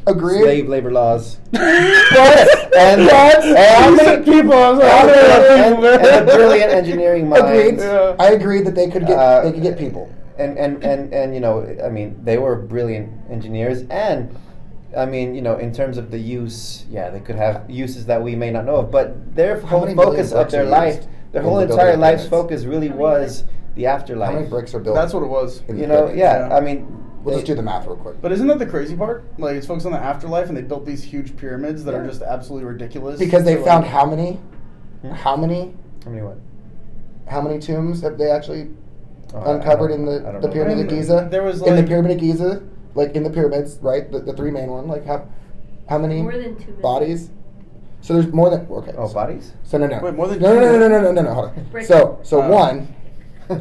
Speaker 1: Agreed.
Speaker 3: slave labor laws.
Speaker 1: What?
Speaker 3: And
Speaker 2: How many people? I'm sorry.
Speaker 3: and the brilliant engineering minds.
Speaker 1: Agreed.
Speaker 2: Yeah.
Speaker 1: I agreed that they could get people.
Speaker 3: And you know, I mean, they were brilliant engineers, and I mean, you know, in terms of the use, yeah, they could have uses that we may not know of, but their
Speaker 1: How
Speaker 3: whole
Speaker 1: many
Speaker 3: focus
Speaker 1: million
Speaker 3: of their
Speaker 1: bricks are
Speaker 3: life,
Speaker 1: used
Speaker 3: their
Speaker 1: in
Speaker 3: whole
Speaker 1: the building
Speaker 3: entire
Speaker 1: of
Speaker 3: life's
Speaker 1: pyramids?
Speaker 3: focus really
Speaker 4: How many
Speaker 3: was the
Speaker 1: How
Speaker 3: afterlife.
Speaker 1: many bricks are built?
Speaker 2: That's what it was.
Speaker 1: in the
Speaker 3: You know,
Speaker 1: pyramids?
Speaker 3: yeah,
Speaker 2: Yeah.
Speaker 3: I mean,
Speaker 1: We'll just do the math real quick.
Speaker 2: But isn't that the crazy part? Like, it's focused on the afterlife, and they built these huge pyramids that are just absolutely ridiculous.
Speaker 1: Because they
Speaker 2: So,
Speaker 1: found
Speaker 2: like,
Speaker 1: how many?
Speaker 3: Hmm?
Speaker 1: How many?
Speaker 3: how many what?
Speaker 1: How many tombs have they actually
Speaker 3: Oh, I
Speaker 1: uncovered
Speaker 3: don't-
Speaker 1: in
Speaker 3: I
Speaker 1: the
Speaker 3: don't know.
Speaker 1: pyramid of
Speaker 2: I mean,
Speaker 1: Giza?
Speaker 2: there was,
Speaker 1: in the
Speaker 2: like-
Speaker 1: pyramid of Giza, like in the pyramids, right? The three main one. Like how many
Speaker 4: More than 2 million.
Speaker 1: bodies? So there's more than okay.
Speaker 3: Oh, bodies?
Speaker 1: So no.
Speaker 2: Wait, more than
Speaker 1: no,
Speaker 2: two
Speaker 1: no, no, no,
Speaker 2: million?
Speaker 1: no, no, no, no, hold on.
Speaker 4: Bricks.
Speaker 1: So
Speaker 2: Oh.
Speaker 1: one,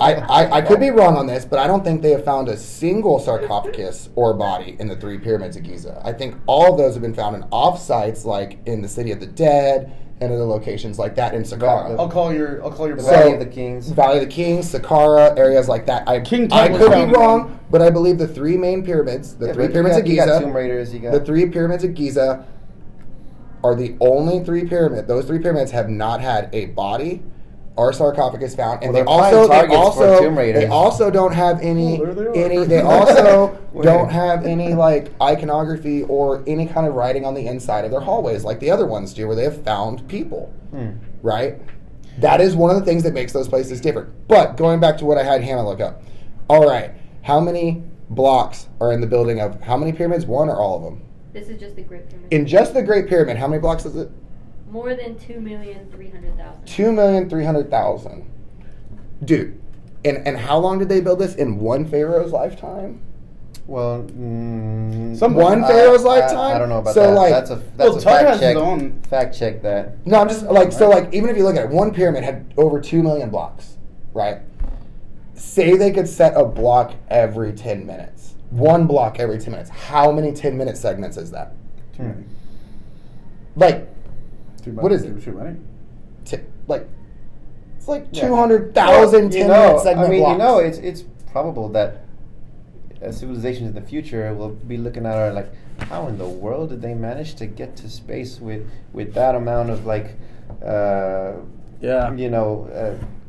Speaker 1: I could be wrong on this, but I don't think they have found a single sarcophagus or body in the three pyramids of Giza. I think all of those have been found in off sites, like in the City of the Dead and other locations like that in Saqqara.
Speaker 2: I'll call your
Speaker 3: The
Speaker 2: brother.
Speaker 3: Valley of the Kings.
Speaker 1: Valley of the Kings, Saqqara, areas like that.
Speaker 2: King
Speaker 1: I
Speaker 2: Tut was
Speaker 1: could
Speaker 2: found
Speaker 1: be
Speaker 2: in
Speaker 1: wrong,
Speaker 2: them.
Speaker 1: but I believe the three main pyramids, the
Speaker 3: Yeah,
Speaker 1: three
Speaker 3: but
Speaker 1: pyramids of
Speaker 3: you got
Speaker 1: Giza,
Speaker 3: Tomb Raiders, you got
Speaker 1: the three pyramids of Giza are the only three pyramids. Those three pyramids have not had a body or sarcophagus found, and
Speaker 3: Well,
Speaker 1: they
Speaker 3: they're prime
Speaker 1: also
Speaker 3: targets for Tomb Raiders.
Speaker 1: they also don't have any
Speaker 2: Oh, there they are.
Speaker 1: any. They also
Speaker 3: Where?
Speaker 1: don't have any like iconography or any kind of writing on the inside of their hallways like the other ones do, where they have found people. Right? That is one of the things that makes those places different. But going back to what I had Hannah look up. All right, how many blocks are in the building of how many pyramids? One or all of them?
Speaker 4: This is just the Great Pyramid.
Speaker 1: In just the Great Pyramid, how many blocks is it?
Speaker 4: More than 2,300,000.
Speaker 1: 2,300,000. Dude, and how long did they build this? In one pharaoh's lifetime?
Speaker 3: Well,
Speaker 1: One pharaoh's lifetime?
Speaker 3: I don't know about
Speaker 1: So,
Speaker 3: that.
Speaker 1: like-
Speaker 3: That's a
Speaker 2: Well,
Speaker 3: fact
Speaker 2: Tut has
Speaker 3: check.
Speaker 2: his own.
Speaker 3: Fact check that.
Speaker 1: No, I'm just like, so like, even if you look at it, one pyramid had over 2 million blocks, right? Say they could set a block every 10 minutes. One block every 10 minutes. How many 10-minute segments is that?
Speaker 2: Too many.
Speaker 1: Like,
Speaker 2: Too
Speaker 1: What is it?
Speaker 2: Too many.
Speaker 1: like it's like
Speaker 3: Yeah.
Speaker 1: 200,000
Speaker 3: You
Speaker 1: 10-minute
Speaker 3: know,
Speaker 1: segment
Speaker 3: I mean,
Speaker 1: blocks.
Speaker 3: you know, it's probable that civilizations in the future will be looking at our like, how in the world did they manage to get to space with that amount of like,
Speaker 2: Yeah.
Speaker 3: you know,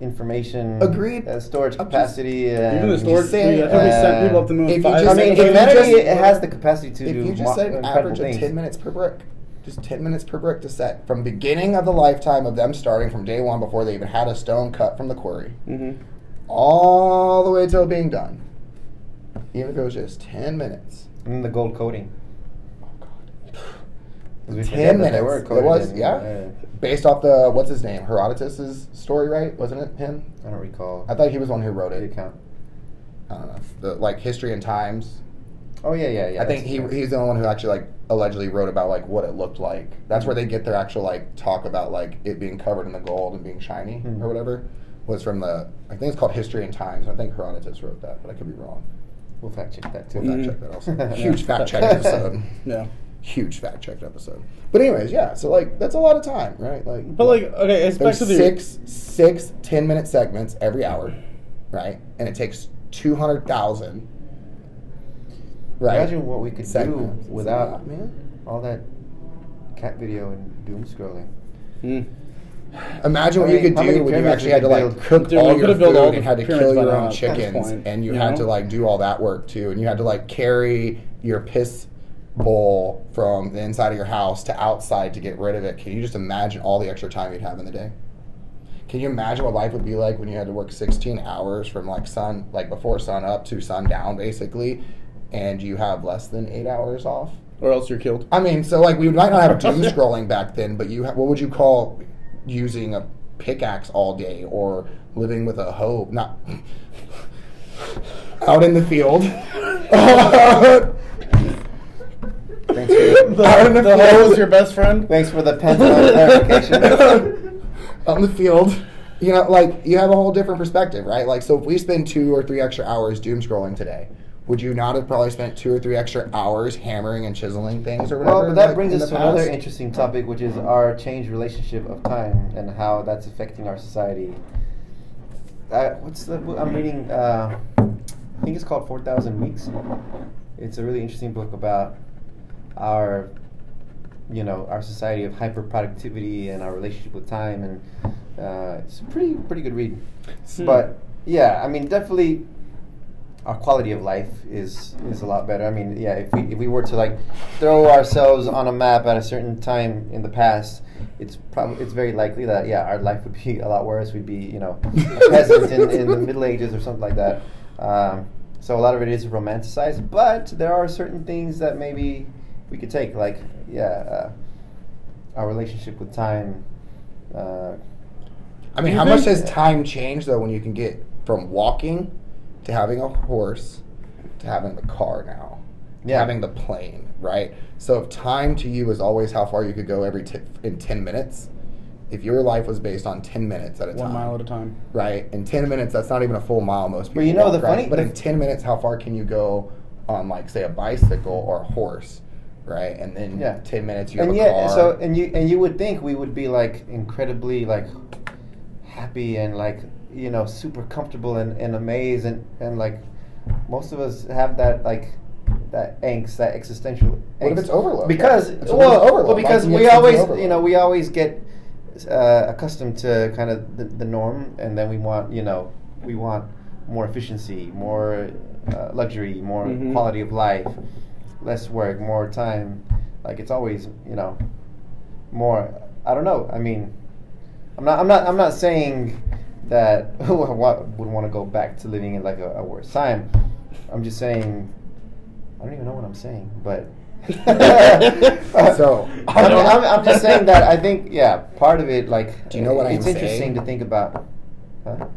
Speaker 3: information,
Speaker 1: Agreed.
Speaker 3: storage
Speaker 1: I'm just-
Speaker 3: capacity, and
Speaker 2: Even the storage.
Speaker 1: saying,
Speaker 2: I think we sent people up the moon
Speaker 1: if you
Speaker 2: 5
Speaker 1: just-
Speaker 3: I mean,
Speaker 1: if you
Speaker 3: humanity
Speaker 1: just-
Speaker 3: has the capacity to
Speaker 1: if
Speaker 3: do
Speaker 1: you just said an
Speaker 3: incredible
Speaker 1: average of
Speaker 3: things.
Speaker 1: 10 minutes per brick, just 10 minutes per brick to set from beginning of the lifetime of them starting from day one before they even had a stone cut from the quarry
Speaker 2: Mm-hmm.
Speaker 1: all the way till being done, even if it was just 10 minutes.
Speaker 3: And then the gold coating.
Speaker 1: Oh god,
Speaker 3: 'Cause we
Speaker 1: 10
Speaker 3: forget that
Speaker 1: minutes.
Speaker 3: they were
Speaker 1: It
Speaker 3: coated
Speaker 1: was,
Speaker 3: in,
Speaker 1: yeah. Based off the, what's his name, Herodotus's story, right? Wasn't it him?
Speaker 3: I don't recall.
Speaker 1: I thought he was the one who wrote
Speaker 3: the
Speaker 1: it.
Speaker 3: account.
Speaker 1: I don't know. The like History and Times.
Speaker 3: Oh yeah.
Speaker 1: I think he's the only one who actually like allegedly wrote about like what it looked like. That's where they get their actual like talk about like it being covered in the gold and being shiny
Speaker 3: Mhm.
Speaker 1: or whatever. Was from the, I think it's called History and Times. I think Herodotus wrote that, but I could be wrong.
Speaker 3: We'll fact check that too.
Speaker 1: We'll fact check that also. Huge fact check episode.
Speaker 2: Yeah.
Speaker 1: Huge fact checked episode. But anyways, yeah. So like that's a lot of time, right? Like,
Speaker 2: But like, okay, it's back
Speaker 1: there's
Speaker 2: to the
Speaker 1: six 10-minute segments every hour, right? And it takes 200,000. Right.
Speaker 3: Imagine what we could
Speaker 1: Segments.
Speaker 3: do without
Speaker 1: It's a lot, man.
Speaker 3: all that cat video and doom scrolling.
Speaker 2: Mm.
Speaker 1: Imagine what
Speaker 3: I
Speaker 1: you
Speaker 3: mean,
Speaker 1: could
Speaker 3: how many
Speaker 1: do when you
Speaker 3: pyramids
Speaker 1: actually
Speaker 3: we
Speaker 1: had to
Speaker 3: could
Speaker 1: like
Speaker 3: build?
Speaker 1: cook
Speaker 2: Dude,
Speaker 1: all
Speaker 2: we
Speaker 1: your
Speaker 2: could've built
Speaker 1: food
Speaker 2: all
Speaker 1: and
Speaker 2: the
Speaker 1: had to
Speaker 2: pyramids
Speaker 1: kill
Speaker 2: by
Speaker 1: your
Speaker 2: now
Speaker 1: own
Speaker 2: at this
Speaker 1: chickens
Speaker 2: point,
Speaker 1: and you
Speaker 2: you
Speaker 1: had to
Speaker 2: know?
Speaker 1: like do all that work too, and you had to like carry your piss bowl from the inside of your house to outside to get rid of it. Can you just imagine all the extra time you'd have in the day? Can you imagine what life would be like when you had to work 16 hours from like before sun up to sundown basically, and you have less than 8 hours off?
Speaker 2: or else you're killed.
Speaker 1: I mean, so like we might not have doom scrolling back then, but what would you call using a pickaxe all day or living with a hoe? Not out in the field.
Speaker 3: Thanks for
Speaker 1: Out in the
Speaker 2: The hoe
Speaker 1: field.
Speaker 2: is your best friend.
Speaker 3: thanks for the Pentagon clarification.
Speaker 1: Out in the field. You know, like you have a whole different perspective, right? Like, so if we spend 2 or 3 extra hours doom scrolling today, would you not have probably spent 2 or 3 extra hours hammering and chiseling things or whatever?
Speaker 3: Well, but that
Speaker 1: like,
Speaker 3: brings
Speaker 1: in
Speaker 3: us
Speaker 1: the
Speaker 3: to another
Speaker 1: past?
Speaker 3: interesting topic, which is our changed relationship of time and how that's affecting our society. I'm reading, I think it's called 4,000 Weeks. It's a really interesting book about our society of hyper productivity and our relationship with time, and it's a pretty good read. But yeah, I mean, definitely, our quality of life is a lot better. I mean, yeah, if we were to like throw ourselves on a map at a certain time in the past, it's very likely that our life would be a lot worse. We'd be a peasant in the Middle Ages or something like that. So a lot of it is romanticized, but there are certain things that maybe we could take, like our relationship with time.
Speaker 1: I mean, how much does time change though when you can get from walking to having a horse to having the car now, to having the plane, right? So if time to you is always how far you could go in 10 minutes, if your life was based on 10 minutes at a time.
Speaker 2: 1 mile at a time.
Speaker 1: Right. In 10 minutes, that's not even a full mile most people
Speaker 3: But
Speaker 1: walk, right? But in 10 minutes, how far can you go on, like, say, a bicycle or a horse, right? And then 10 minutes, you have a car.
Speaker 3: So, and you would think we would be, like, incredibly, like, happy and, like, super comfortable and amazed. And, like, most of us have that, like, that angst, that existential angst.
Speaker 1: What if it's overload?
Speaker 3: Because, because we always get accustomed to kind of the norm, and then we want more efficiency, more luxury, more quality of life, less work, more time. Like it's always more. I don't know. I mean, I'm not saying that I would want to go back to living in like a worse time. I'm just saying I don't even know what I'm saying, but.
Speaker 1: So
Speaker 3: I'm just saying that I think part of it, like,
Speaker 1: do you know what
Speaker 3: it's
Speaker 1: I'm
Speaker 3: interesting
Speaker 1: saying?
Speaker 3: to think about. Huh?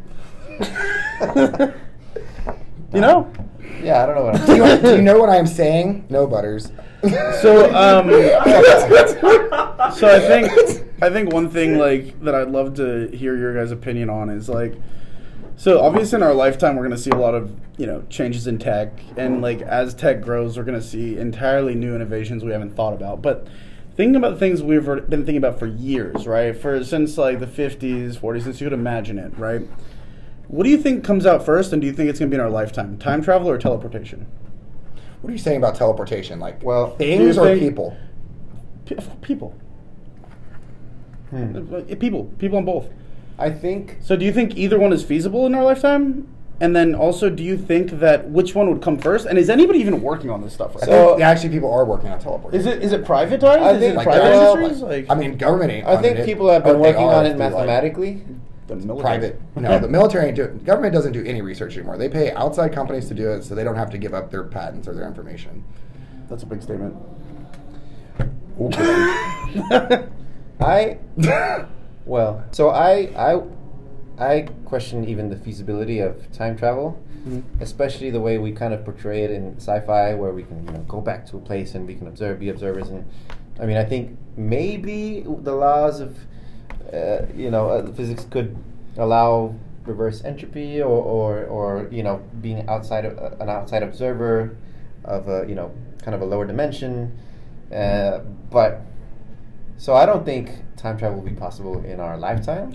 Speaker 3: Yeah, I don't know what I'm saying.
Speaker 1: Do you know what I'm saying? No, Butters.
Speaker 2: So I think one thing like that I'd love to hear your guys' opinion on is like, so obviously in our lifetime we're going to see a lot of changes in tech, and like as tech grows we're going to see entirely new innovations we haven't thought about. But thinking about things we've been thinking about for years, right? Since like the 50s, 40s, since you could imagine it, right? What do you think comes out first, and do you think it's going to be in our lifetime? Time travel or teleportation?
Speaker 1: What are you saying about teleportation? Like,
Speaker 3: well,
Speaker 1: things or people?
Speaker 2: People. People on both.
Speaker 3: I think.
Speaker 2: So do you think either one is feasible in our lifetime? And then also, do you think that which one would come first? And is anybody even working on this stuff right now?
Speaker 1: So actually, people are working on teleportation.
Speaker 2: Is it privatized?
Speaker 3: I think
Speaker 2: private industries?
Speaker 1: I mean, government ain't.
Speaker 3: I think people have been working on it mathematically.
Speaker 2: The military.
Speaker 1: Private. No, the military ain't doing. Government doesn't do any research anymore. They pay outside companies to do it, so they don't have to give up their patents or their information.
Speaker 2: That's a big statement.
Speaker 3: I question even the feasibility of time travel, especially the way we kind of portray it in sci-fi, where we can go back to a place and we can be observers. And I mean, I think maybe the laws of physics could allow reverse entropy or being an outside observer of kind of a lower dimension, but so I don't think time travel will be possible in our lifetime.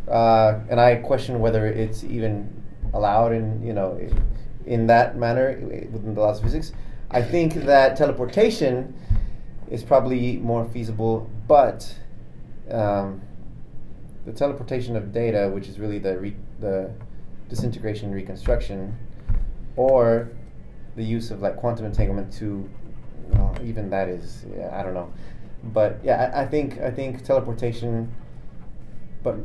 Speaker 3: And I question whether it's even allowed in that manner within the laws of physics. I think that teleportation is probably more feasible, but the teleportation of data, which is really the disintegration and reconstruction, or the use of like quantum entanglement to even that is I don't know, but I think teleportation, but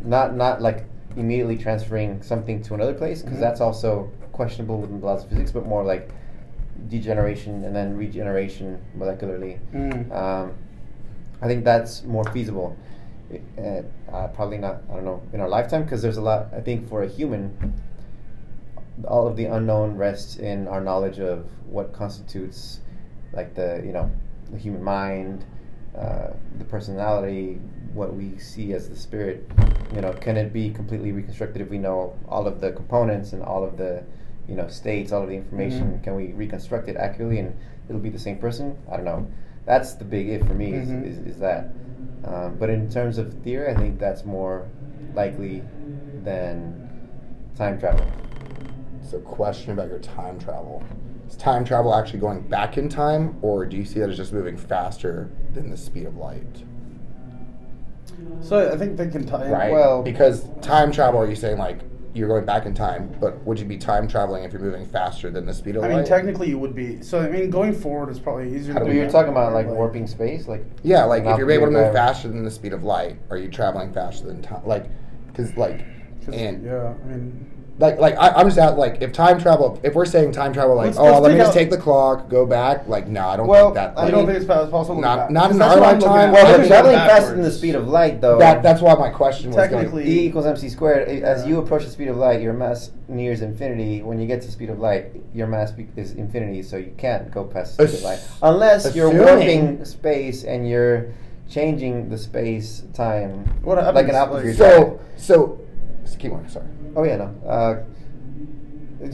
Speaker 3: not like immediately transferring something to another place, because that's also questionable within the laws of physics, but more like degeneration and then regeneration molecularly. I think that's more feasible. Probably not, I don't know, in our lifetime, because there's a lot, I think for a human, all of the unknown rests in our knowledge of what constitutes like the human mind, the personality, what we see as the spirit. Can it be completely reconstructed if we know all of the components and all of the states, all of the information? Can we reconstruct it accurately and it'll be the same person? I don't know. That's the big if for me is that. But in terms of theory, I think that's more likely than time travel.
Speaker 1: So, question about your time travel. Is time travel actually going back in time, or do you see that as just moving faster than the speed of light?
Speaker 2: So I think they can tie in.
Speaker 1: Right.
Speaker 3: Well,
Speaker 1: because time travel, are you saying like you're going back in time, but would you be time traveling if you're moving faster than the speed of
Speaker 2: I
Speaker 1: light?
Speaker 2: mean, technically you would be. So I mean, going forward is probably easier.
Speaker 3: So you're talking about like warping space, like
Speaker 1: yeah, like if you're able to move
Speaker 3: drive.
Speaker 1: faster than the speed of light, are you traveling faster than time? Like, because like, and
Speaker 2: yeah, I mean.
Speaker 1: I'm just out like if time travel, if we're saying time travel, like
Speaker 2: Let's
Speaker 1: let me
Speaker 2: take
Speaker 1: just
Speaker 2: out-
Speaker 1: take the clock, go back. Like no, I don't
Speaker 3: Well,
Speaker 1: think that.
Speaker 3: I
Speaker 2: I don't think it's possible.
Speaker 1: Not in
Speaker 2: That's
Speaker 1: our
Speaker 2: what I'm looking
Speaker 1: lifetime.
Speaker 2: at.
Speaker 3: Well,
Speaker 2: I
Speaker 3: but
Speaker 2: think
Speaker 3: traveling
Speaker 2: it's
Speaker 3: faster than the
Speaker 2: backwards.
Speaker 3: speed of light, though.
Speaker 1: that's why my question was
Speaker 2: Technically-
Speaker 3: E equals mc squared. As you approach the speed of light, your mass nears infinity. When you get to the speed of light, your mass is infinity, so you can't go past the speed of light unless you're
Speaker 1: assuming-
Speaker 3: warping space and you're changing the space time
Speaker 2: What happens,
Speaker 3: like an apple
Speaker 2: like-
Speaker 3: tree.
Speaker 1: So keep going. Sorry.
Speaker 3: Oh yeah, no.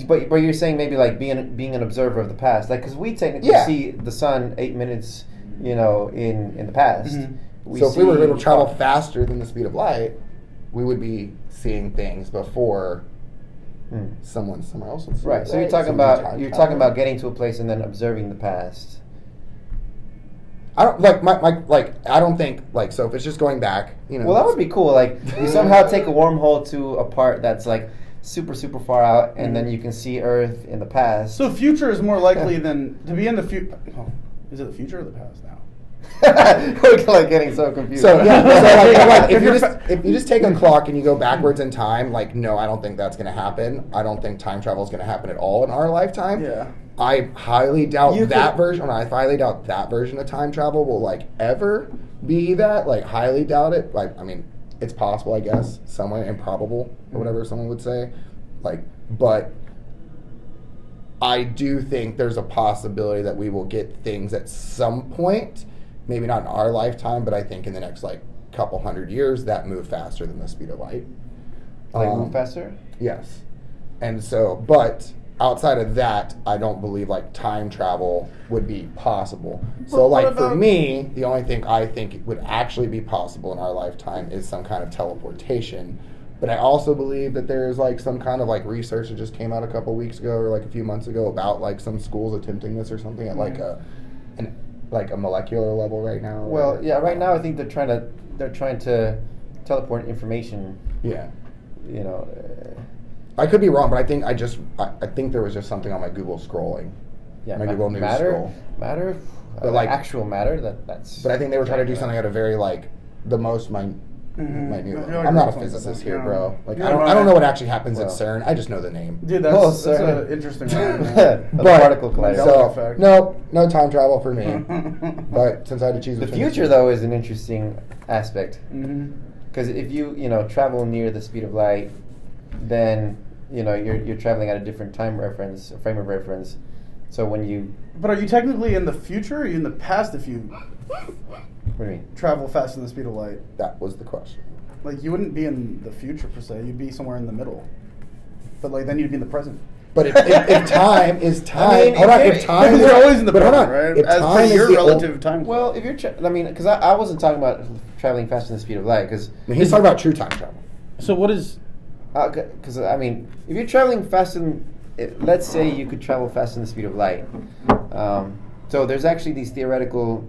Speaker 3: But you're saying maybe like being an observer of the past, like because we technically
Speaker 1: Yeah.
Speaker 3: see the sun 8 minutes, in the past.
Speaker 2: Mhm.
Speaker 1: So if we were able to travel
Speaker 3: fast.
Speaker 1: faster than the speed of light, we would be seeing things before someone somewhere else would see it,
Speaker 3: Right. So you're
Speaker 1: So
Speaker 3: talking
Speaker 1: we're
Speaker 3: about
Speaker 1: time
Speaker 3: you're
Speaker 1: traveling.
Speaker 3: talking about getting to a place and then observing the past.
Speaker 1: I don't like my like. I don't think like so. If it's just going back,
Speaker 3: Well, that would be cool. Like you somehow take a wormhole to a part that's like super far out, and then you can see Earth in the past.
Speaker 2: So future is more likely than to be in the future. Oh, is it the future or the past now?
Speaker 3: We're like getting so confused.
Speaker 1: So yeah, so like if you just take a clock and you go backwards in time, like no, I don't think that's going to happen. I don't think time travel is going to happen at all in our lifetime.
Speaker 2: Yeah.
Speaker 1: I highly doubt
Speaker 3: You
Speaker 1: that
Speaker 3: could-
Speaker 1: version. I highly doubt that version of time travel will like ever be that. Like highly doubt it. Like I mean, it's possible, I guess, somewhere improbable or whatever someone would say. Like, but I do think there's a possibility that we will get things at some point. Maybe not in our lifetime, but I think in the next like couple hundred years that move faster than the speed of light.
Speaker 3: like move faster.
Speaker 1: Yes. And so, but outside of that, I don't believe like time travel would be possible. So
Speaker 2: But what
Speaker 1: like for
Speaker 2: about-
Speaker 1: me, the only thing I think would actually be possible in our lifetime is some kind of teleportation. But I also believe that there is like some kind of like research that just came out a couple weeks ago or like a few months ago about like some schools attempting this or something at like a molecular level right now.
Speaker 3: Well, yeah. Right now, I think they're trying to teleport information.
Speaker 1: Yeah.
Speaker 3: You know.
Speaker 1: I could be wrong, but I think there was just something on my Google scrolling.
Speaker 3: Yeah,
Speaker 1: my Google News
Speaker 3: matter,
Speaker 1: scroll.
Speaker 3: matter,
Speaker 1: But, like-
Speaker 3: actual matter. That's.
Speaker 1: But I think they were trying to do something at a very like the most minute.
Speaker 2: Mhm.
Speaker 1: minute
Speaker 2: I feel
Speaker 1: level.
Speaker 2: like
Speaker 1: I'm not a
Speaker 2: that's
Speaker 1: physicist
Speaker 2: something,
Speaker 1: here,
Speaker 2: yeah.
Speaker 1: bro. Like
Speaker 2: Yeah,
Speaker 1: I don't know
Speaker 2: right.
Speaker 1: what actually happens at
Speaker 3: Well.
Speaker 1: CERN. I just know the name.
Speaker 2: Dude,
Speaker 3: Oh,
Speaker 2: that's
Speaker 3: sir.
Speaker 2: an interesting one.
Speaker 3: The
Speaker 1: But-
Speaker 3: particle collider.
Speaker 2: So-
Speaker 1: So
Speaker 2: effect.
Speaker 1: no time travel for me. But since I had to choose
Speaker 3: The
Speaker 1: between
Speaker 3: future,
Speaker 1: two-
Speaker 3: though, is an interesting aspect
Speaker 2: Mhm.
Speaker 3: because if you travel near the speed of light, then you're traveling at a different time reference, frame of reference. So when you,
Speaker 2: But are you technically in the future or are you in the past if you
Speaker 3: what do you mean?
Speaker 2: travel faster than the speed of light?
Speaker 1: that was the question.
Speaker 2: Like, you wouldn't be in the future, per se. You'd be somewhere in the middle. But, like, then you'd be in the present.
Speaker 1: But if time is time,
Speaker 3: I mean,
Speaker 1: hold on.
Speaker 3: if
Speaker 1: If time,
Speaker 2: Because
Speaker 1: is,
Speaker 2: they're always in the
Speaker 1: but hold
Speaker 2: present,
Speaker 1: on.
Speaker 2: right?
Speaker 1: If
Speaker 2: As
Speaker 1: time
Speaker 2: per
Speaker 1: is
Speaker 2: your
Speaker 1: the
Speaker 2: relative time.
Speaker 3: Well, if you're, I mean, because I wasn't talking about traveling faster than the speed of light, because
Speaker 1: he's talking about true time travel.
Speaker 2: So what is...
Speaker 3: because I mean, if you're traveling faster than, let's say you could travel faster than the speed of light. So there's actually these theoretical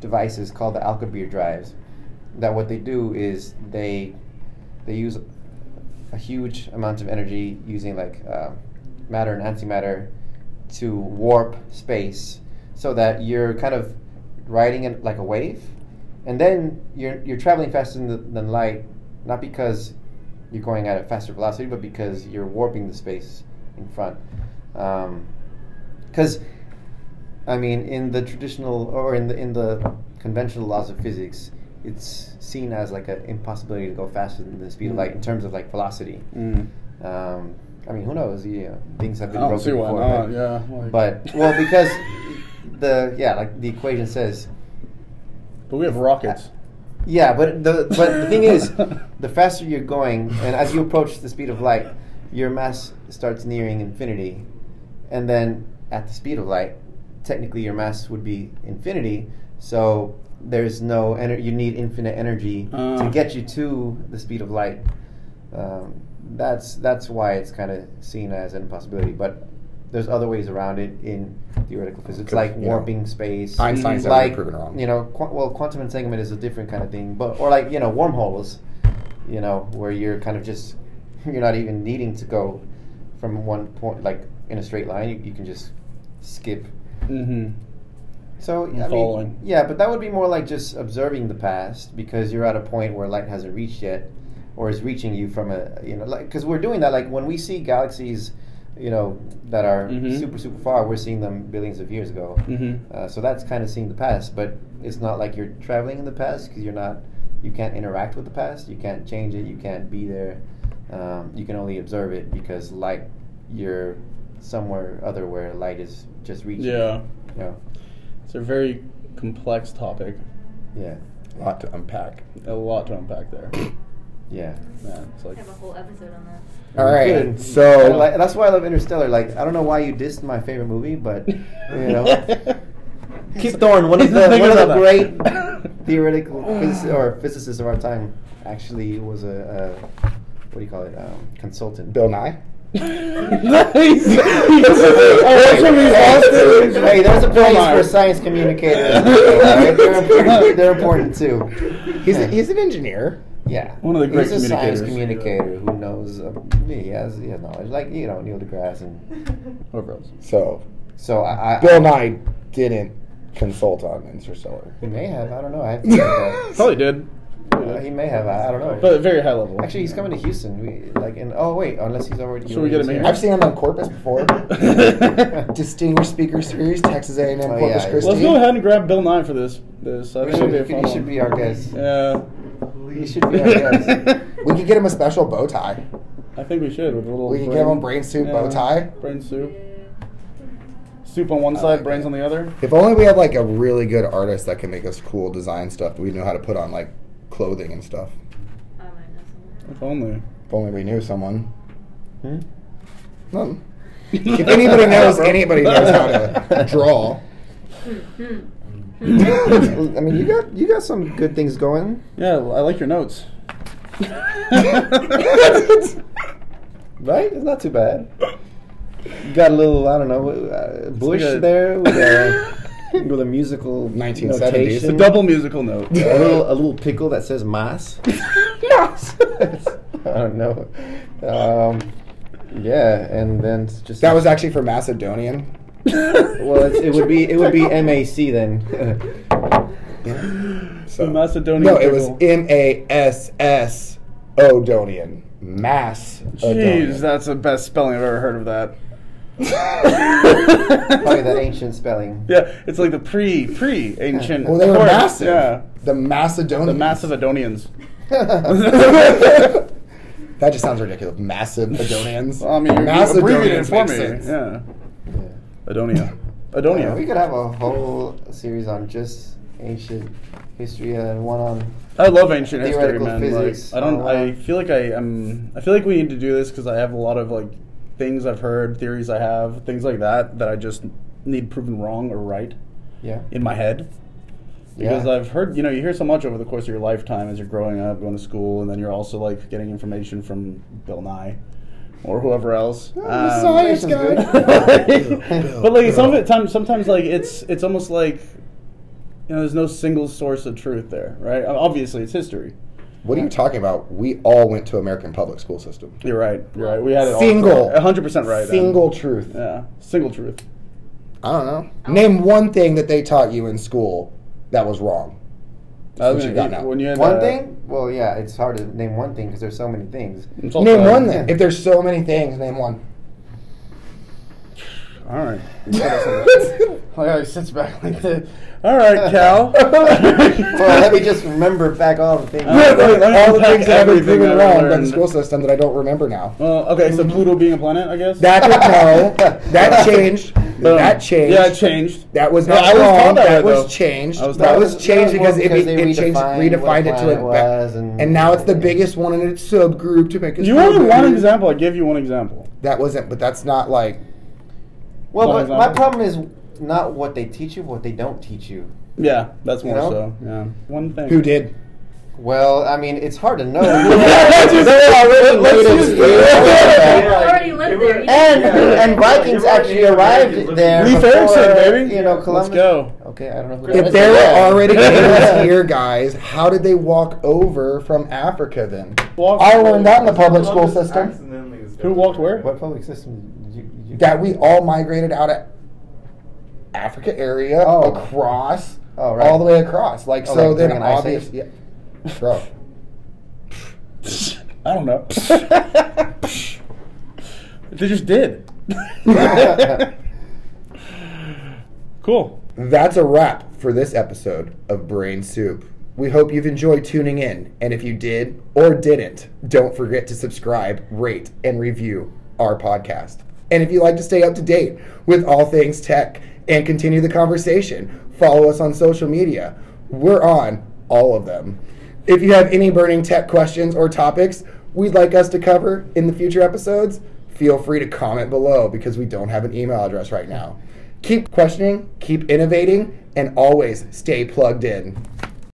Speaker 3: devices called the Alcubierre drives. That what they do is they use a huge amount of energy using like matter and antimatter to warp space, so that you're kind of riding it like a wave, and then you're traveling faster than light, not because you're going at a faster velocity, but because you're warping the space in front. Because I mean, in the traditional or in the conventional laws of physics, it's seen as like an impossibility to go faster than the speed of light in terms of like velocity. I mean, who knows? Things have been
Speaker 2: I don't
Speaker 3: broken
Speaker 2: see why
Speaker 3: before.
Speaker 2: not,
Speaker 3: right?
Speaker 2: yeah. Like,
Speaker 3: But because the equation says.
Speaker 2: but we have rockets.
Speaker 3: Yeah, but the thing is, the faster you're going, and as you approach the speed of light, your mass starts nearing infinity, and then at the speed of light, technically your mass would be infinity. So there's no energy. You need infinite energy to get you to the speed of light. That's why it's kind of seen as an impossibility. But there's other ways around it in theoretical physics, like warping space.
Speaker 1: Einstein's never
Speaker 3: like
Speaker 1: proven wrong.
Speaker 3: quantum entanglement is a different kind of thing. But or like wormholes. you know, where you're kind of just, you're not even needing to go from one point, like in a straight line. You can just skip.
Speaker 2: Mm-hmm.
Speaker 3: So
Speaker 2: I'm
Speaker 3: I
Speaker 2: following.
Speaker 3: mean, yeah, but that would be more like just observing the past, because you're at a point where light hasn't reached yet, or is reaching you from a, you know, like, because we're doing that, like when we see galaxies, you know, that are super far, we're seeing them billions of years ago. So that's kind of seeing the past, but it's not like you're traveling in the past, because you can't interact with the past, you can't change it, you can't be there, you can only observe it, because light, you're somewhere other where light is just reaching.
Speaker 2: Yeah.
Speaker 3: Yeah.
Speaker 2: It's a very complex topic.
Speaker 3: Yeah.
Speaker 1: A lot to unpack.
Speaker 2: A lot to unpack there.
Speaker 3: Yeah.
Speaker 2: Yeah, it's
Speaker 4: I
Speaker 2: like
Speaker 4: have a whole episode on that.
Speaker 1: All right,
Speaker 3: Good.
Speaker 1: so
Speaker 3: that's why I love Interstellar. Like, I don't know why you dissed my favorite movie, but you know, Kip Thorne, one of the great theoretical physicists of our time, actually was a what do you call it? Consultant.
Speaker 1: Bill Nye.
Speaker 2: nice.
Speaker 3: Hey, there's a place for science communicators. Right? They're important too.
Speaker 1: He's an engineer.
Speaker 3: Yeah,
Speaker 2: One of the great
Speaker 3: He's a science
Speaker 2: communicators.
Speaker 3: communicator who knows. He has knowledge, like, you know, Neil deGrasse and.
Speaker 2: Whoever else.
Speaker 1: So
Speaker 3: So I
Speaker 1: Bill Nye didn't consult on Interstellar.
Speaker 3: He may have. I don't know. I have to check that.
Speaker 2: Probably did.
Speaker 3: He may have. I don't know.
Speaker 2: But at very high level.
Speaker 3: Actually, he's coming to Houston. Unless he's already.
Speaker 2: Should we get him here?
Speaker 1: I've seen him on Corpus before. Distinguished Speaker Series, Texas A&M
Speaker 3: Oh,
Speaker 1: Corpus
Speaker 3: yeah.
Speaker 1: Christi.
Speaker 2: Let's go ahead and grab Bill Nye for this. I think it'll be a fun
Speaker 3: He
Speaker 2: one.
Speaker 3: should be our guest.
Speaker 2: Yeah.
Speaker 3: He should be our guest.
Speaker 1: We could get him a special bow tie.
Speaker 2: I think we should with a little.
Speaker 1: We can give him BrainSoup bow tie.
Speaker 2: Brain soup. Soup on one side, brains on the other.
Speaker 1: If only we had like a really good artist that can make us cool design stuff. We know how to put on like clothing and stuff.
Speaker 4: I might know someone.
Speaker 2: If only.
Speaker 1: If only we knew someone. Nothing. If anybody knows how to draw.
Speaker 3: I mean, you got some good things going.
Speaker 2: Yeah, I like your notes.
Speaker 3: Right? It's not too bad. You got a little, I don't know, bush
Speaker 2: like a-
Speaker 3: there with a musical
Speaker 1: 1970s.
Speaker 2: It's a
Speaker 3: notation.
Speaker 2: double musical note.
Speaker 3: a little pickle that says mas. Mas. I don't know. Yeah, and then just
Speaker 1: That was actually for Macedonian.
Speaker 3: well, it would be MAC then.
Speaker 1: So.
Speaker 2: The Macedonian.
Speaker 1: No, it was
Speaker 2: pickle.
Speaker 1: MASS Odonian. Mass.
Speaker 2: Jeez, that's the best spelling I've ever heard of that.
Speaker 3: Probably that ancient spelling.
Speaker 2: Yeah, it's like the pre-ancient.
Speaker 1: Well, they were
Speaker 2: Of course,
Speaker 1: massive.
Speaker 2: Yeah,
Speaker 1: The Macedonians.
Speaker 2: the Macedonians.
Speaker 1: That just sounds ridiculous. Massive Adonians.
Speaker 2: I mean, you abbreviated it for me.
Speaker 1: Sense.
Speaker 2: Yeah,
Speaker 3: Yeah.
Speaker 2: Adonia.
Speaker 3: We
Speaker 2: Adonia.
Speaker 3: could have a whole series on just ancient history and one on.
Speaker 2: I love ancient history,
Speaker 3: Theoretical
Speaker 2: man.
Speaker 3: physics.
Speaker 2: Like,
Speaker 3: Oh,
Speaker 2: I feel like I feel like we need to do this because I have a lot of like things I've heard, theories I have, things like that I just need proven wrong or right
Speaker 3: Yeah.
Speaker 2: in my head. Because
Speaker 3: Yeah.
Speaker 2: I've heard, you hear so much over the course of your lifetime as you're growing up, going to school, and then you're also like getting information from Bill Nye or whoever else.
Speaker 1: Science guy.
Speaker 2: But like sometimes like it's almost like there's no single source of truth there, right? Obviously, it's history.
Speaker 1: What are you talking about? We all went to American public school system.
Speaker 2: You're right. We had it
Speaker 1: Single.
Speaker 2: 100% right.
Speaker 1: Single truth.
Speaker 2: Yeah, single truth.
Speaker 1: I don't know. Name one thing that they taught you in school that was wrong. That's what you got now.
Speaker 2: When you had,
Speaker 3: One thing? Well, yeah, it's hard to name one thing because there's so many things.
Speaker 2: it's also-
Speaker 1: Name one thing. If there's so many things, name one.
Speaker 2: All right. He sits back like this. All right, Cal.
Speaker 3: Well, let me just remember back all the things.
Speaker 2: Let me
Speaker 1: All the
Speaker 2: unpack
Speaker 1: things that have been
Speaker 2: everything
Speaker 1: proven
Speaker 2: I've
Speaker 1: wrong by the
Speaker 2: learned.
Speaker 1: school system that I don't remember now.
Speaker 2: Okay, so Pluto being a planet, I guess.
Speaker 1: That changed. That changed.
Speaker 2: Yeah, it changed.
Speaker 1: That was
Speaker 2: No,
Speaker 1: not
Speaker 2: I was
Speaker 1: wrong.
Speaker 2: taught that
Speaker 1: That
Speaker 2: way,
Speaker 1: was
Speaker 2: though.
Speaker 1: changed.
Speaker 2: I was
Speaker 1: That
Speaker 2: taught
Speaker 1: was
Speaker 2: that.
Speaker 1: changed
Speaker 3: Well,
Speaker 1: because
Speaker 3: because
Speaker 1: it
Speaker 3: they
Speaker 1: changed,
Speaker 3: redefined
Speaker 1: redefined
Speaker 3: what
Speaker 1: it to
Speaker 3: planet
Speaker 1: a
Speaker 3: was
Speaker 1: and now it's the biggest one in its subgroup to make us.
Speaker 2: You
Speaker 1: feel
Speaker 2: wanted one
Speaker 1: better.
Speaker 2: example. I gave you one example.
Speaker 1: That wasn't, but that's not like.
Speaker 3: Well,
Speaker 2: One
Speaker 3: but my
Speaker 2: example.
Speaker 3: problem is not what they teach you, but what they don't teach you.
Speaker 2: Yeah, that's more
Speaker 3: know?
Speaker 2: so. Yeah, one thing.
Speaker 1: Who did?
Speaker 3: Well, I mean, it's hard to know.
Speaker 4: Already lived there.
Speaker 3: And Vikings actually arrived there.
Speaker 2: Leif
Speaker 3: before,
Speaker 2: Erikson, baby.
Speaker 3: Columbus.
Speaker 2: Let's go.
Speaker 3: Okay, I don't know who
Speaker 1: If
Speaker 3: that
Speaker 1: there
Speaker 3: is.
Speaker 1: were already aliens here, guys, how did they walk over from Africa then? I learned that in the public school system.
Speaker 2: Who walked where?
Speaker 3: What public system did you
Speaker 1: That we all migrated out of Africa area across, all the way across. Like, so
Speaker 3: like
Speaker 1: then
Speaker 3: during an ice
Speaker 1: obvious,
Speaker 3: age?
Speaker 1: bro.
Speaker 2: I don't know. They just did. Cool.
Speaker 1: That's a wrap for this episode of Brain Soup. We hope you've enjoyed tuning in, and if you did or didn't, don't forget to subscribe, rate, and review our podcast. And if you'd like to stay up to date with all things tech and continue the conversation, follow us on social media. We're on all of them. If you have any burning tech questions or topics we'd like us to cover in the future episodes, feel free to comment below because we don't have an email address right now. Keep questioning, keep innovating, and always stay plugged in.